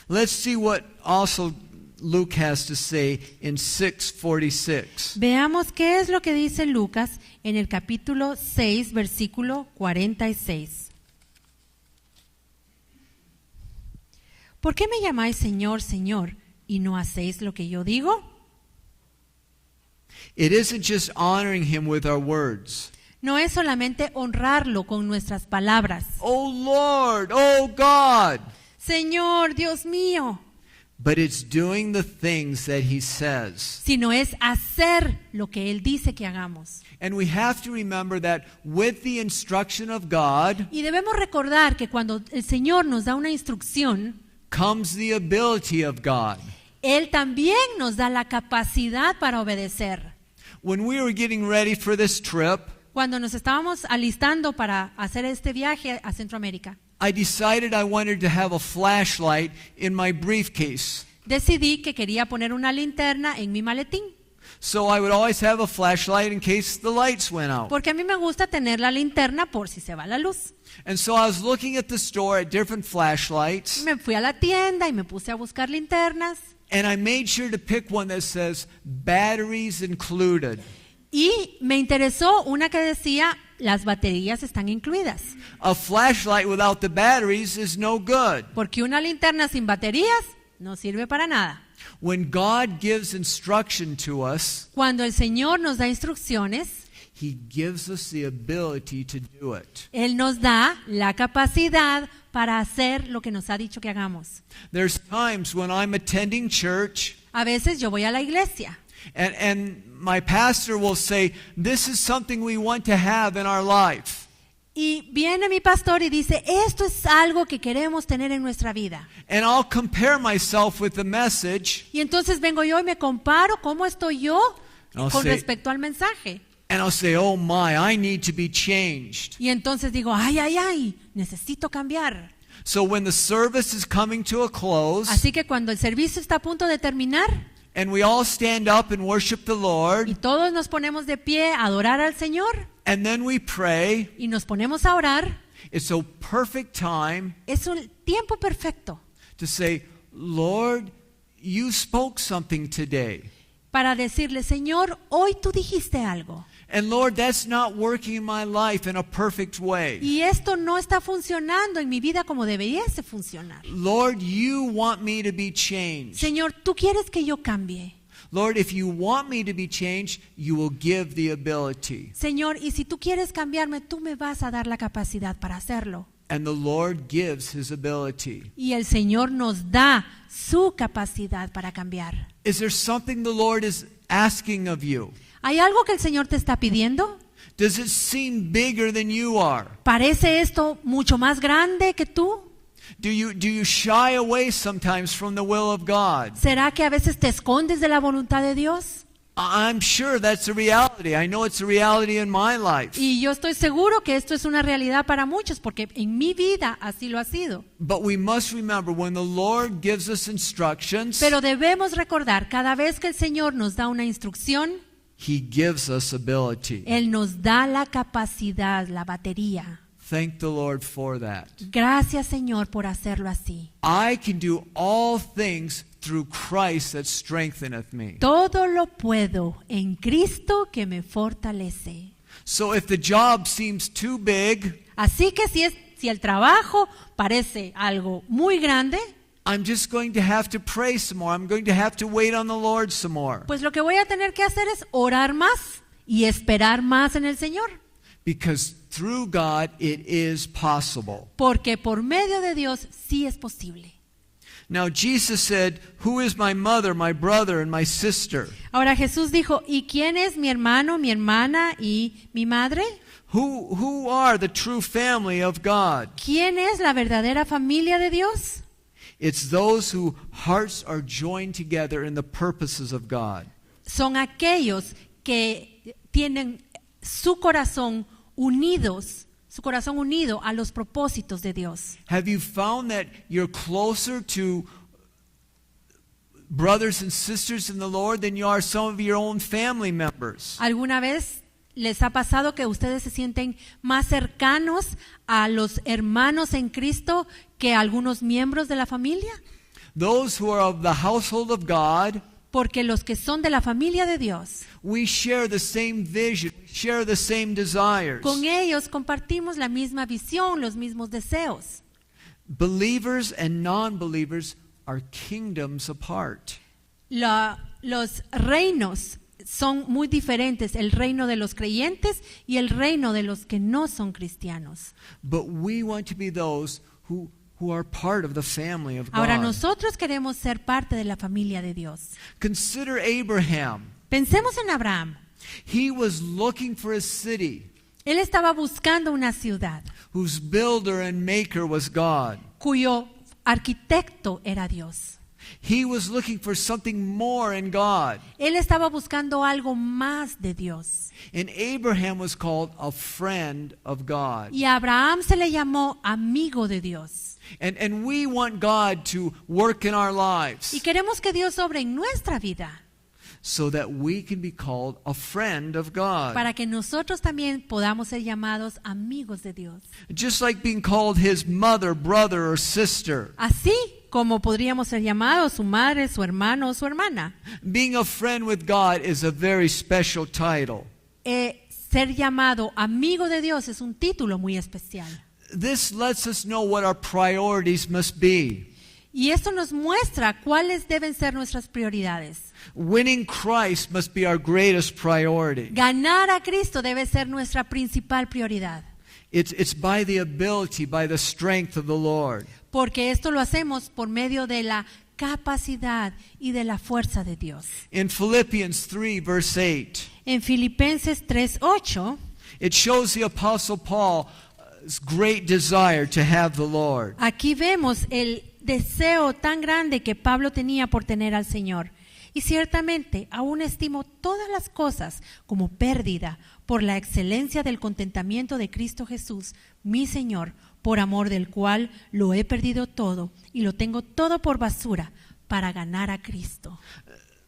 A: Let's see what also Luke has to say in 6:46.
B: Veamos qué es lo que dice Lucas en el capítulo 6, versículo 46. ¿Por qué me llamáis Señor, Señor, y no hacéis lo que yo digo?
A: It isn't just honoring him with our words.
B: No es solamente honrarlo con nuestras palabras.
A: Oh Lord, oh God.
B: Señor, Dios mío.
A: But it's doing the things that he says.
B: Sino es hacer lo que Él dice que hagamos.
A: And we have to remember that with the instruction of God
B: Y debemos recordar que cuando el Señor nos da una instrucción,
A: comes the ability of God.
B: Él también nos da la capacidad para obedecer.
A: When we were getting ready for this trip,
B: Cuando nos estábamos alistando para hacer este viaje a Centroamérica,
A: I decided I wanted to have a flashlight in my briefcase.
B: decidí que quería poner una linterna en mi maletín,
A: So I would always have a flashlight in case the lights went out.
B: porque a mí me gusta tener la linterna por si se va la luz.
A: And so I was looking at the store at different flashlights,
B: Me fui a la tienda y me puse a buscar linternas
A: and I made sure to pick one that says batteries included.
B: y me interesó una que decía las baterías están incluidas,
A: A flashlight without the batteries is no good.
B: porque una linterna sin baterías no sirve para nada.
A: When God gives instruction to us,
B: Cuando el Señor nos da instrucciones,
A: He gives us the ability to do it.
B: Él nos da la capacidad para hacer lo que nos ha dicho que hagamos.
A: There's times when I'm attending church
B: A veces yo voy a la iglesia
A: and my pastor will say, this is something we want to have in our life.
B: y viene mi pastor y dice, esto es algo que queremos tener en nuestra vida.
A: And I'll compare myself with the message
B: Y entonces vengo yo y me comparo cómo estoy yo
A: No
B: con
A: sé.
B: respecto al mensaje.
A: and I'll say, oh my, I need to be changed.
B: Y entonces digo, ay, necesito cambiar.
A: So when the service is coming to a close
B: Así que cuando el servicio está a punto de terminar
A: and we all stand up and worship the
B: y
A: Lord
B: todos nos ponemos de pie a adorar al Señor
A: and then we pray,
B: y nos ponemos a orar,
A: it's a perfect time
B: es un tiempo perfecto
A: to say, Lord, you spoke something today.
B: para decirle, Señor, hoy tú dijiste algo
A: And Lord, that's not working in my life in a perfect way.
B: y esto no está funcionando en mi vida como deberíase funcionar.
A: Lord, you want me to be changed.
B: Señor, tú quieres que yo cambie.
A: Lord, if you want me to be changed, you will give the ability.
B: Señor, y si tú quieres cambiarme, tú me vas a dar la capacidad para hacerlo.
A: And the Lord gives his ability.
B: Y el Señor nos da su capacidad para cambiar.
A: Is there something the Lord is asking of you?
B: ¿Hay algo que el Señor te está pidiendo?
A: Does it seem bigger than you are?
B: ¿Parece esto mucho más grande que tú?
A: Do you shy away sometimes from the will of God?
B: ¿Será que a veces te escondes de la voluntad de Dios?
A: I'm sure that's a reality. I know it's a reality in my life.
B: Y yo estoy seguro que esto es una realidad para muchos, porque en mi vida así lo ha sido.
A: But we must remember when the Lord gives us instructions,
B: Pero debemos recordar, cada vez que el Señor nos da una instrucción,
A: He gives us ability.
B: Él nos da la capacidad, la batería.
A: Thank the Lord for that.
B: Gracias, Señor, por hacerlo así.
A: I can do all things through Christ that strengtheneth me.
B: Todo lo puedo en Cristo que me fortalece.
A: So if the job seems too big,
B: Así que si si el trabajo parece algo muy grande,
A: I'm just going to have to pray some more. I'm going to have to wait on the Lord some more.
B: pues lo que voy a tener que hacer es orar más y esperar más en el Señor.
A: Because through God it is possible.
B: Porque por medio de Dios sí es posible.
A: Now Jesus said, "Who is my mother, my brother, and my sister?"
B: Ahora Jesús dijo, ¿y quién es mi hermano, mi hermana y mi madre?
A: Who are the true family of God?
B: ¿Quién es la verdadera familia de Dios?
A: It's those whose hearts are joined together in the purposes of God.
B: Son aquellos que tienen su corazón unido a los propósitos de Dios.
A: Have you found that you're closer to brothers and sisters in the Lord than you are some of your own family members?
B: ¿Alguna vez les ha pasado que ustedes se sienten más cercanos a los hermanos en Cristo que a algunos miembros de la familia?
A: Those who are of the household of God,
B: Porque los que son de la familia de Dios,
A: we share the same vision, we share the same desires.
B: con ellos compartimos la misma visión, los mismos deseos.
A: Believers and non-believers are kingdoms apart.
B: Los reinos son muy diferentes, el reino de los creyentes y el reino de los que no son cristianos.
A: But we want to be those who are part of the family of
B: Ahora
A: God.
B: nosotros queremos ser parte de la familia de Dios.
A: Consider Abraham.
B: Pensemos en Abraham.
A: He was looking for a city
B: Él estaba buscando una ciudad
A: whose builder and maker was God.
B: cuyo arquitecto era Dios.
A: He was looking for something more in God.
B: Él estaba buscando algo más de Dios.
A: And Abraham was called a friend of God.
B: Y a Abraham se le llamó amigo de Dios.
A: And we want God to work in our
B: Y
A: lives
B: queremos que Dios obre en nuestra vida
A: so that we can be called a friend of God.
B: para que nosotros también podamos ser llamados amigos de Dios.
A: Just like being called his mother, brother, or sister.
B: Así como podríamos ser llamados su madre, su hermano o su hermana.
A: Being a friend with God is a very special title.
B: Ser llamado amigo de Dios es un título muy especial.
A: This lets us know what our priorities must be.
B: Y esto nos muestra cuáles deben ser nuestras prioridades.
A: Winning Christ must be our greatest priority.
B: Ganar a Cristo debe ser nuestra principal prioridad.
A: It's by the ability, by the strength of the Lord.
B: Porque esto lo hacemos por medio de la capacidad y de la fuerza de Dios.
A: In Philippians 3, verse 8,
B: En Filipenses 3:8,
A: it shows the Apostle Paul's great desire to have the Lord.
B: aquí vemos el deseo tan grande que Pablo tenía por tener al Señor. Y ciertamente aún estimo todas las cosas como pérdida por la excelencia del contentamiento de Cristo Jesús, mi Señor, por amor del cual lo he perdido todo y lo tengo todo por basura para ganar a Cristo.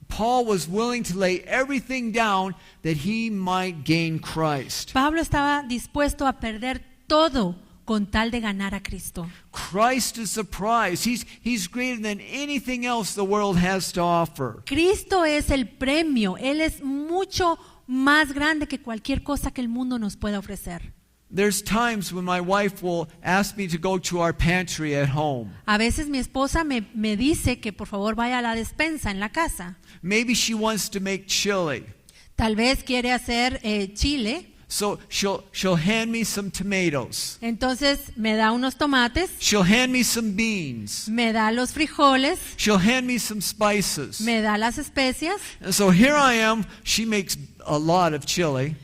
A: Paul was willing to lay everything down that he might gain Christ.
B: Pablo estaba dispuesto a perder todo con tal de ganar a Cristo.
A: Christ is the prize. He's greater than anything else the world has to offer.
B: Cristo es el premio, Él es mucho más grande que cualquier cosa que el mundo nos pueda ofrecer.
A: There's times when my wife will ask me to go to our pantry at home.
B: A veces mi esposa me dice que por favor vaya a la despensa en la casa.
A: Maybe she wants to make chili.
B: Tal vez quiere hacer chile,
A: So she'll hand me some tomatoes.
B: entonces me da unos tomates,
A: She'll hand me some beans.
B: me da los frijoles,
A: She'll hand me some spices.
B: me da las especias.
A: And so here I am. She makes a lot of chili.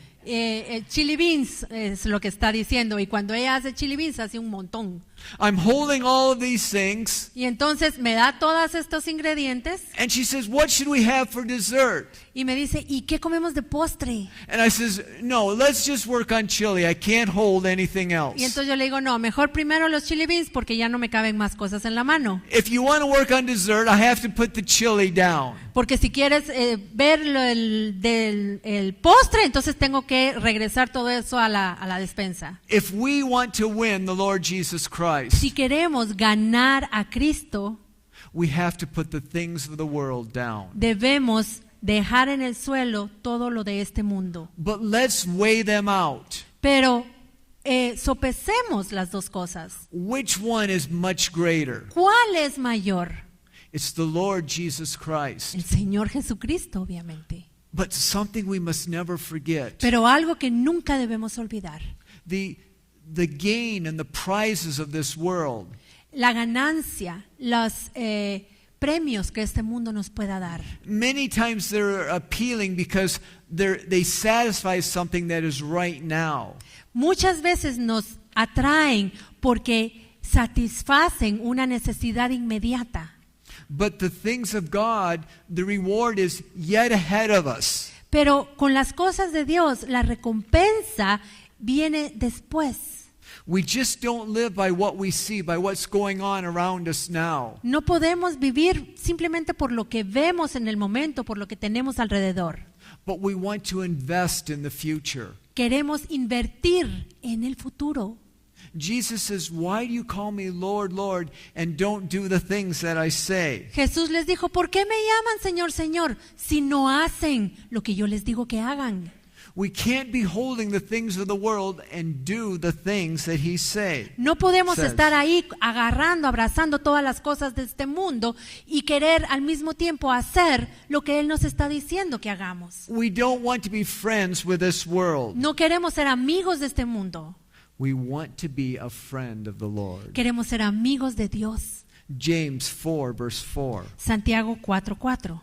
B: Chili beans es lo que está diciendo, y cuando ella hace chili beans hace un montón.
A: I'm holding all of these things.
B: Y entonces me da todos estos ingredientes
A: And she says, "What should we have for dessert?"
B: y me dice, ¿y qué comemos de postre?
A: And I says, "No, let's just work on chili. I can't hold anything
B: Y
A: else."
B: entonces yo le digo, no, mejor primero los chili beans porque ya no me caben más cosas en la mano.
A: If you want to work on dessert, I have to put the chili down.
B: Porque si quieres ver el postre, entonces tengo que regresar todo eso a la despensa.
A: If we want to win the Lord Jesus Christ,
B: Si queremos ganar a Cristo,
A: we have to put the things of the world down.
B: debemos dejar en el suelo todo lo de este mundo.
A: But let's weigh them out.
B: Pero sopesemos las dos cosas.
A: Which one is much greater?
B: ¿Cuál es mayor?
A: It's the Lord Jesus Christ.
B: El Señor Jesucristo, obviamente.
A: But something we must never forget.
B: Pero algo que nunca debemos olvidar.
A: The gain and the prizes of this world.
B: La ganancia, los premios que este mundo nos pueda dar.
A: Many times they're appealing because they satisfy something that is right now.
B: Muchas veces nos atraen porque satisfacen una necesidad inmediata.
A: But the things of God, the reward is yet ahead of us.
B: Pero con las cosas de Dios, la recompensa viene después.
A: We just don't live by what we see, by what's going on around us now.
B: No podemos vivir simplemente por lo que vemos en el momento, por lo que tenemos alrededor.
A: But we want to invest in the future.
B: Queremos invertir en el futuro.
A: Jesus says, "Why do you call me Lord, Lord, and don't do the things that I say?"
B: Jesús les dijo, ¿por qué me llaman Señor, Señor, si no hacen lo que yo les digo que hagan?
A: We can't be holding the things of the world and do the things that he says.
B: No podemos
A: says.
B: estar ahí agarrando, abrazando todas las cosas de este mundo y querer al mismo tiempo hacer lo que Él nos está diciendo que hagamos.
A: We don't want to be friends with this world.
B: No queremos ser amigos de este mundo.
A: We want to be a friend of the Lord.
B: Queremos ser amigos de Dios.
A: James 4, verse 4.
B: Santiago 4:4.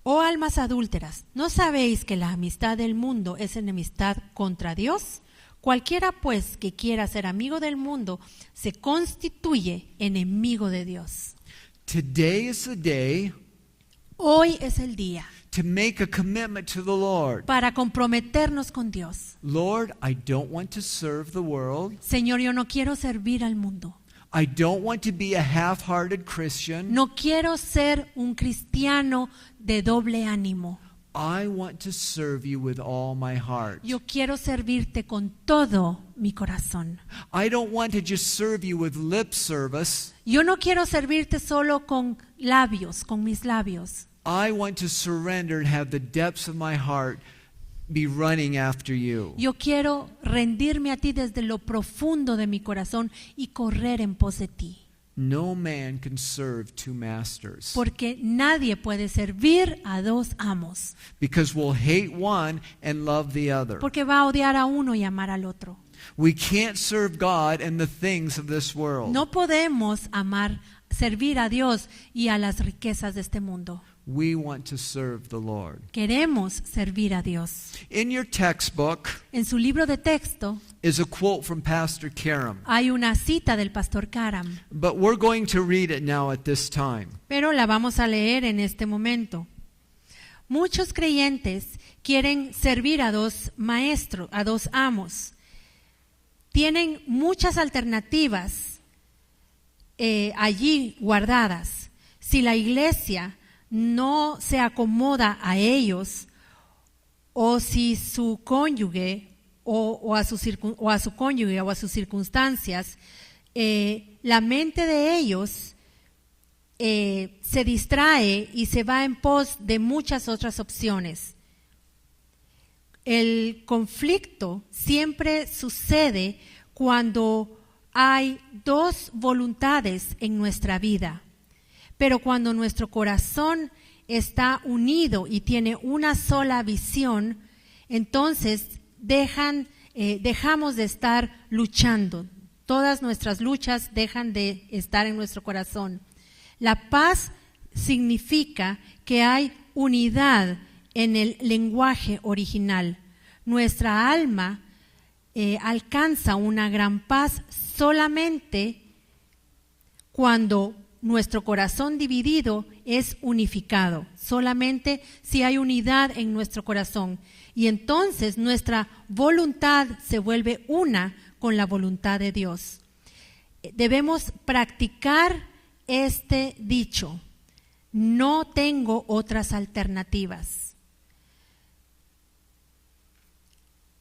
B: Oh almas adúlteras, ¿no sabéis que la amistad del mundo es enemistad contra Dios? Cualquiera pues que quiera ser amigo del mundo se constituye enemigo de Dios.
A: Today is the day
B: Hoy es el día
A: to make a commitment to the Lord.
B: para comprometernos con Dios.
A: Lord, I don't want to serve the world.
B: Señor, yo no quiero servir al mundo.
A: I don't want to be a half-hearted Christian.
B: No quiero ser un cristiano de doble ánimo.
A: I want to serve you with all my heart.
B: Yo quiero servirte con todo mi corazón.
A: I don't want to just serve you with lip service.
B: Yo no quiero servirte solo con labios, con mis labios.
A: I want to surrender and have the depths of my heart be running after you.
B: Yo quiero rendirme a ti desde lo profundo de mi corazón y correr en pos de ti.
A: No man can serve two masters.
B: Porque nadie puede servir a dos amos.
A: Because we'll hate one and love the other.
B: Porque va a odiar a uno y amar al otro.
A: We can't serve God and the things of this world.
B: No podemos servir a Dios y a las riquezas de este mundo.
A: We want to serve the Lord.
B: Queremos servir a Dios.
A: In your textbook
B: En su libro de texto
A: is a quote from Pastor Karam.
B: hay una cita del pastor Karam,
A: But we're going to read it now at this time.
B: pero la vamos a leer en este momento. Muchos creyentes quieren servir a dos maestros, a dos amos. Tienen muchas alternativas allí guardadas. Si la iglesia no se acomoda a ellos, o si su cónyuge o a su cónyuge o a sus circunstancias, la mente de ellos se distrae y se va en pos de muchas otras opciones. El conflicto siempre sucede cuando hay dos voluntades en nuestra vida. Pero cuando nuestro corazón está unido y tiene una sola visión, entonces dejamos de estar luchando. Todas nuestras luchas dejan de estar en nuestro corazón. La paz significa que hay unidad en el lenguaje original. Nuestra alma alcanza una gran paz solamente cuando nuestro corazón dividido es unificado, solamente si hay unidad en nuestro corazón. Y entonces nuestra voluntad se vuelve una con la voluntad de Dios. Debemos practicar este dicho: no tengo otras alternativas.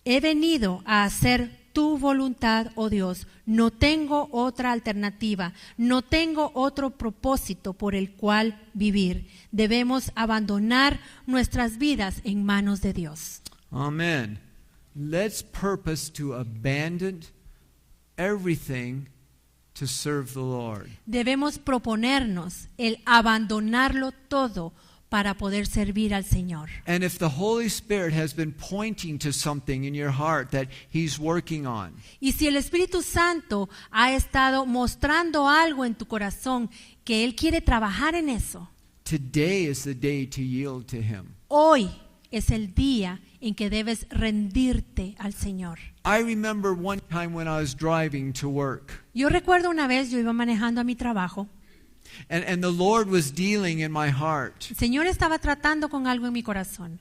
B: He venido a hacer tu voluntad, oh Dios. No tengo otra alternativa, no tengo otro propósito por el cual vivir. Debemos abandonar nuestras vidas en manos de Dios.
A: Amen. Let's purpose to abandon everything to serve the Lord.
B: Debemos proponernos el abandonarlo todo para poder servir al Señor.
A: And if the Holy Spirit has been pointing to something in your heart that He's working on,
B: Y si el Espíritu Santo ha estado mostrando algo en tu corazón que Él quiere trabajar en eso,
A: today is the day to yield to Him.
B: hoy es el día en que debes rendirte al Señor.
A: I remember one time when I was driving to work,
B: Yo recuerdo una vez yo iba manejando a mi trabajo.
A: and the Lord was dealing in my heart.
B: El Señor estaba tratando con algo en mi corazón.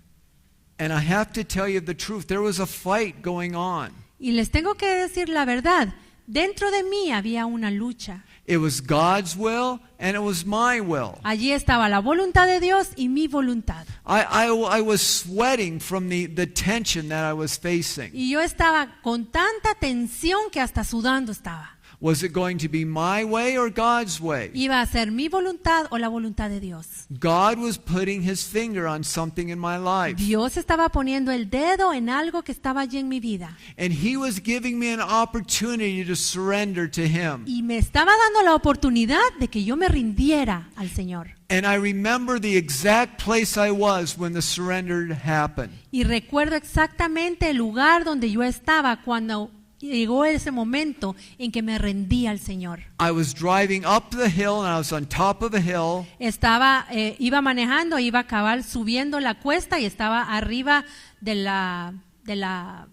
A: And I have to tell you the truth, there was a fight going on.
B: Y les tengo que decir la verdad. Dentro de mí había una lucha.
A: It was God's will and it was my will.
B: Allí estaba la voluntad de Dios y mi voluntad.
A: I was sweating from the tension that I was facing.
B: Y yo estaba con tanta tensión que hasta sudando estaba.
A: Was it going to be my way or God's way?
B: ¿Iba a ser mi voluntad o la voluntad de Dios?
A: God was putting His finger on something in my life.
B: Dios estaba poniendo el dedo en algo que estaba allí en mi vida.
A: And He was giving me an opportunity to surrender to Him.
B: Y me estaba dando la oportunidad de que yo me rindiera al Señor.
A: And I remember the exact place I was when the surrender happened.
B: Y recuerdo exactamente el lugar donde yo estaba cuando llegó ese momento en que me rendí al Señor.
A: I was driving up the hill and I was on top of a hill.
B: Iba manejando, iba cabal subiendo la cuesta y estaba arriba de la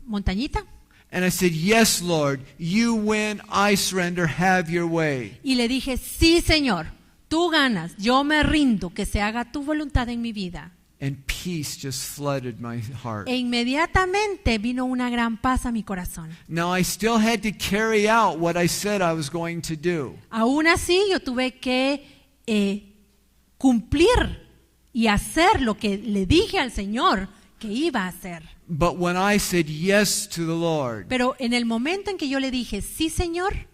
B: montañita.
A: And I said, "Yes, Lord, you win, I surrender, have your way."
B: Y le dije, sí, Señor, tú ganas, yo me rindo, que se haga tu voluntad en mi vida.
A: And peace just flooded my heart.
B: E inmediatamente vino una gran paz a mi corazón.
A: Now I still had to carry out what I said I was going to do.
B: Aún así, yo tuve que cumplir y hacer lo que le dije al Señor que iba a hacer.
A: But when I said yes to the Lord,
B: Pero en el momento en que yo le dije, sí, Señor,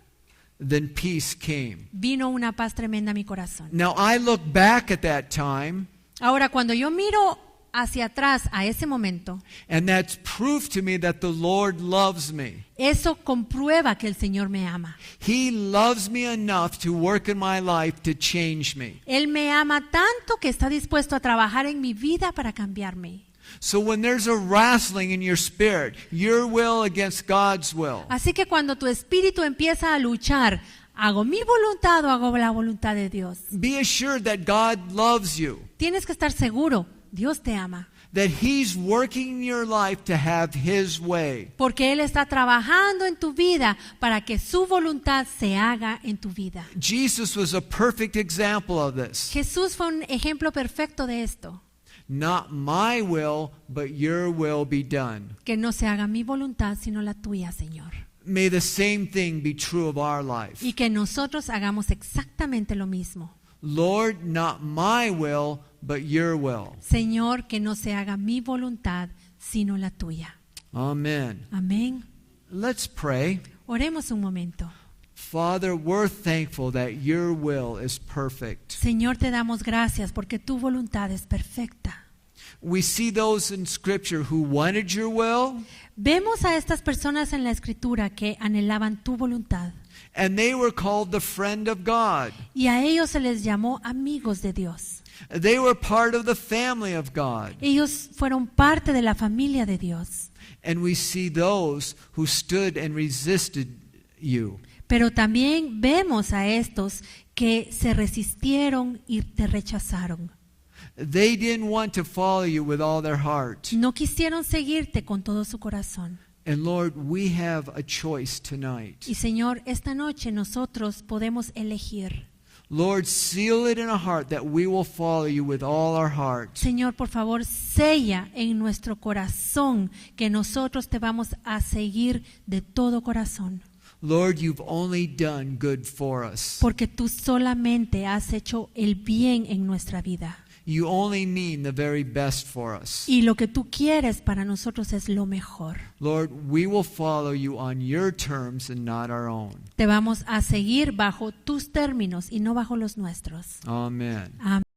A: then peace came.
B: vino una paz tremenda a mi corazón.
A: Now I look back at that time,
B: Ahora, cuando yo miro hacia atrás a ese momento,
A: and that's proof to me that the Lord loves me.
B: eso comprueba que el Señor me ama.
A: He loves me enough to work in my life to change me.
B: Él me ama tanto que está dispuesto a trabajar en mi vida para cambiarme.
A: So when there's a wrestling in your spirit, your will against God's will,
B: Así que cuando tu espíritu empieza a luchar, ¿hago mi voluntad o hago la voluntad de Dios?
A: be assured that God loves you,
B: Tienes que estar seguro, Dios te ama.
A: that He's working in your life to have His way.
B: Porque Él está trabajando en tu vida para que su voluntad se haga en tu vida.
A: Jesus was a perfect example of this.
B: Jesús fue un ejemplo perfecto de esto.
A: Not my will, but your will be done.
B: Que no se haga mi voluntad, sino la tuya, Señor.
A: May the same thing be true of our life.
B: Y que nosotros hagamos exactamente lo mismo.
A: Lord, not my will, but your will.
B: Señor, que no se haga mi voluntad, sino la tuya.
A: Amen.
B: Amén.
A: Let's pray.
B: Oremos un momento.
A: Father, we're thankful that your will is perfect.
B: Señor, te damos gracias porque tu voluntad es perfecta.
A: We see those in Scripture who wanted your will,
B: Vemos a estas personas en la Escritura que anhelaban tu voluntad.
A: and they were called the friend of God.
B: Y a ellos se les llamó amigos de Dios.
A: They were part of the family of God.
B: Ellos fueron parte de la familia de Dios.
A: And we see those who stood and resisted you.
B: Pero también vemos a estos que se resistieron y te rechazaron.
A: They didn't want to follow you with all their heart.
B: No quisieron seguirte con todo su corazón.
A: And Lord, we have a choice tonight.
B: Y Señor, esta noche nosotros podemos elegir.
A: Lord, seal it in a heart that we will follow you with all our heart.
B: Señor, por favor, sella en nuestro corazón que nosotros te vamos a seguir de todo corazón.
A: Lord, you've only done good for us.
B: Porque tú solamente has hecho el bien en nuestra vida.
A: you only mean the very best for us.
B: Y lo que tú quieres para nosotros es lo mejor.
A: Lord, we will follow you on your terms and not our own.
B: Te vamos a seguir bajo tus términos y no bajo los nuestros.
A: Amen.
B: Amén.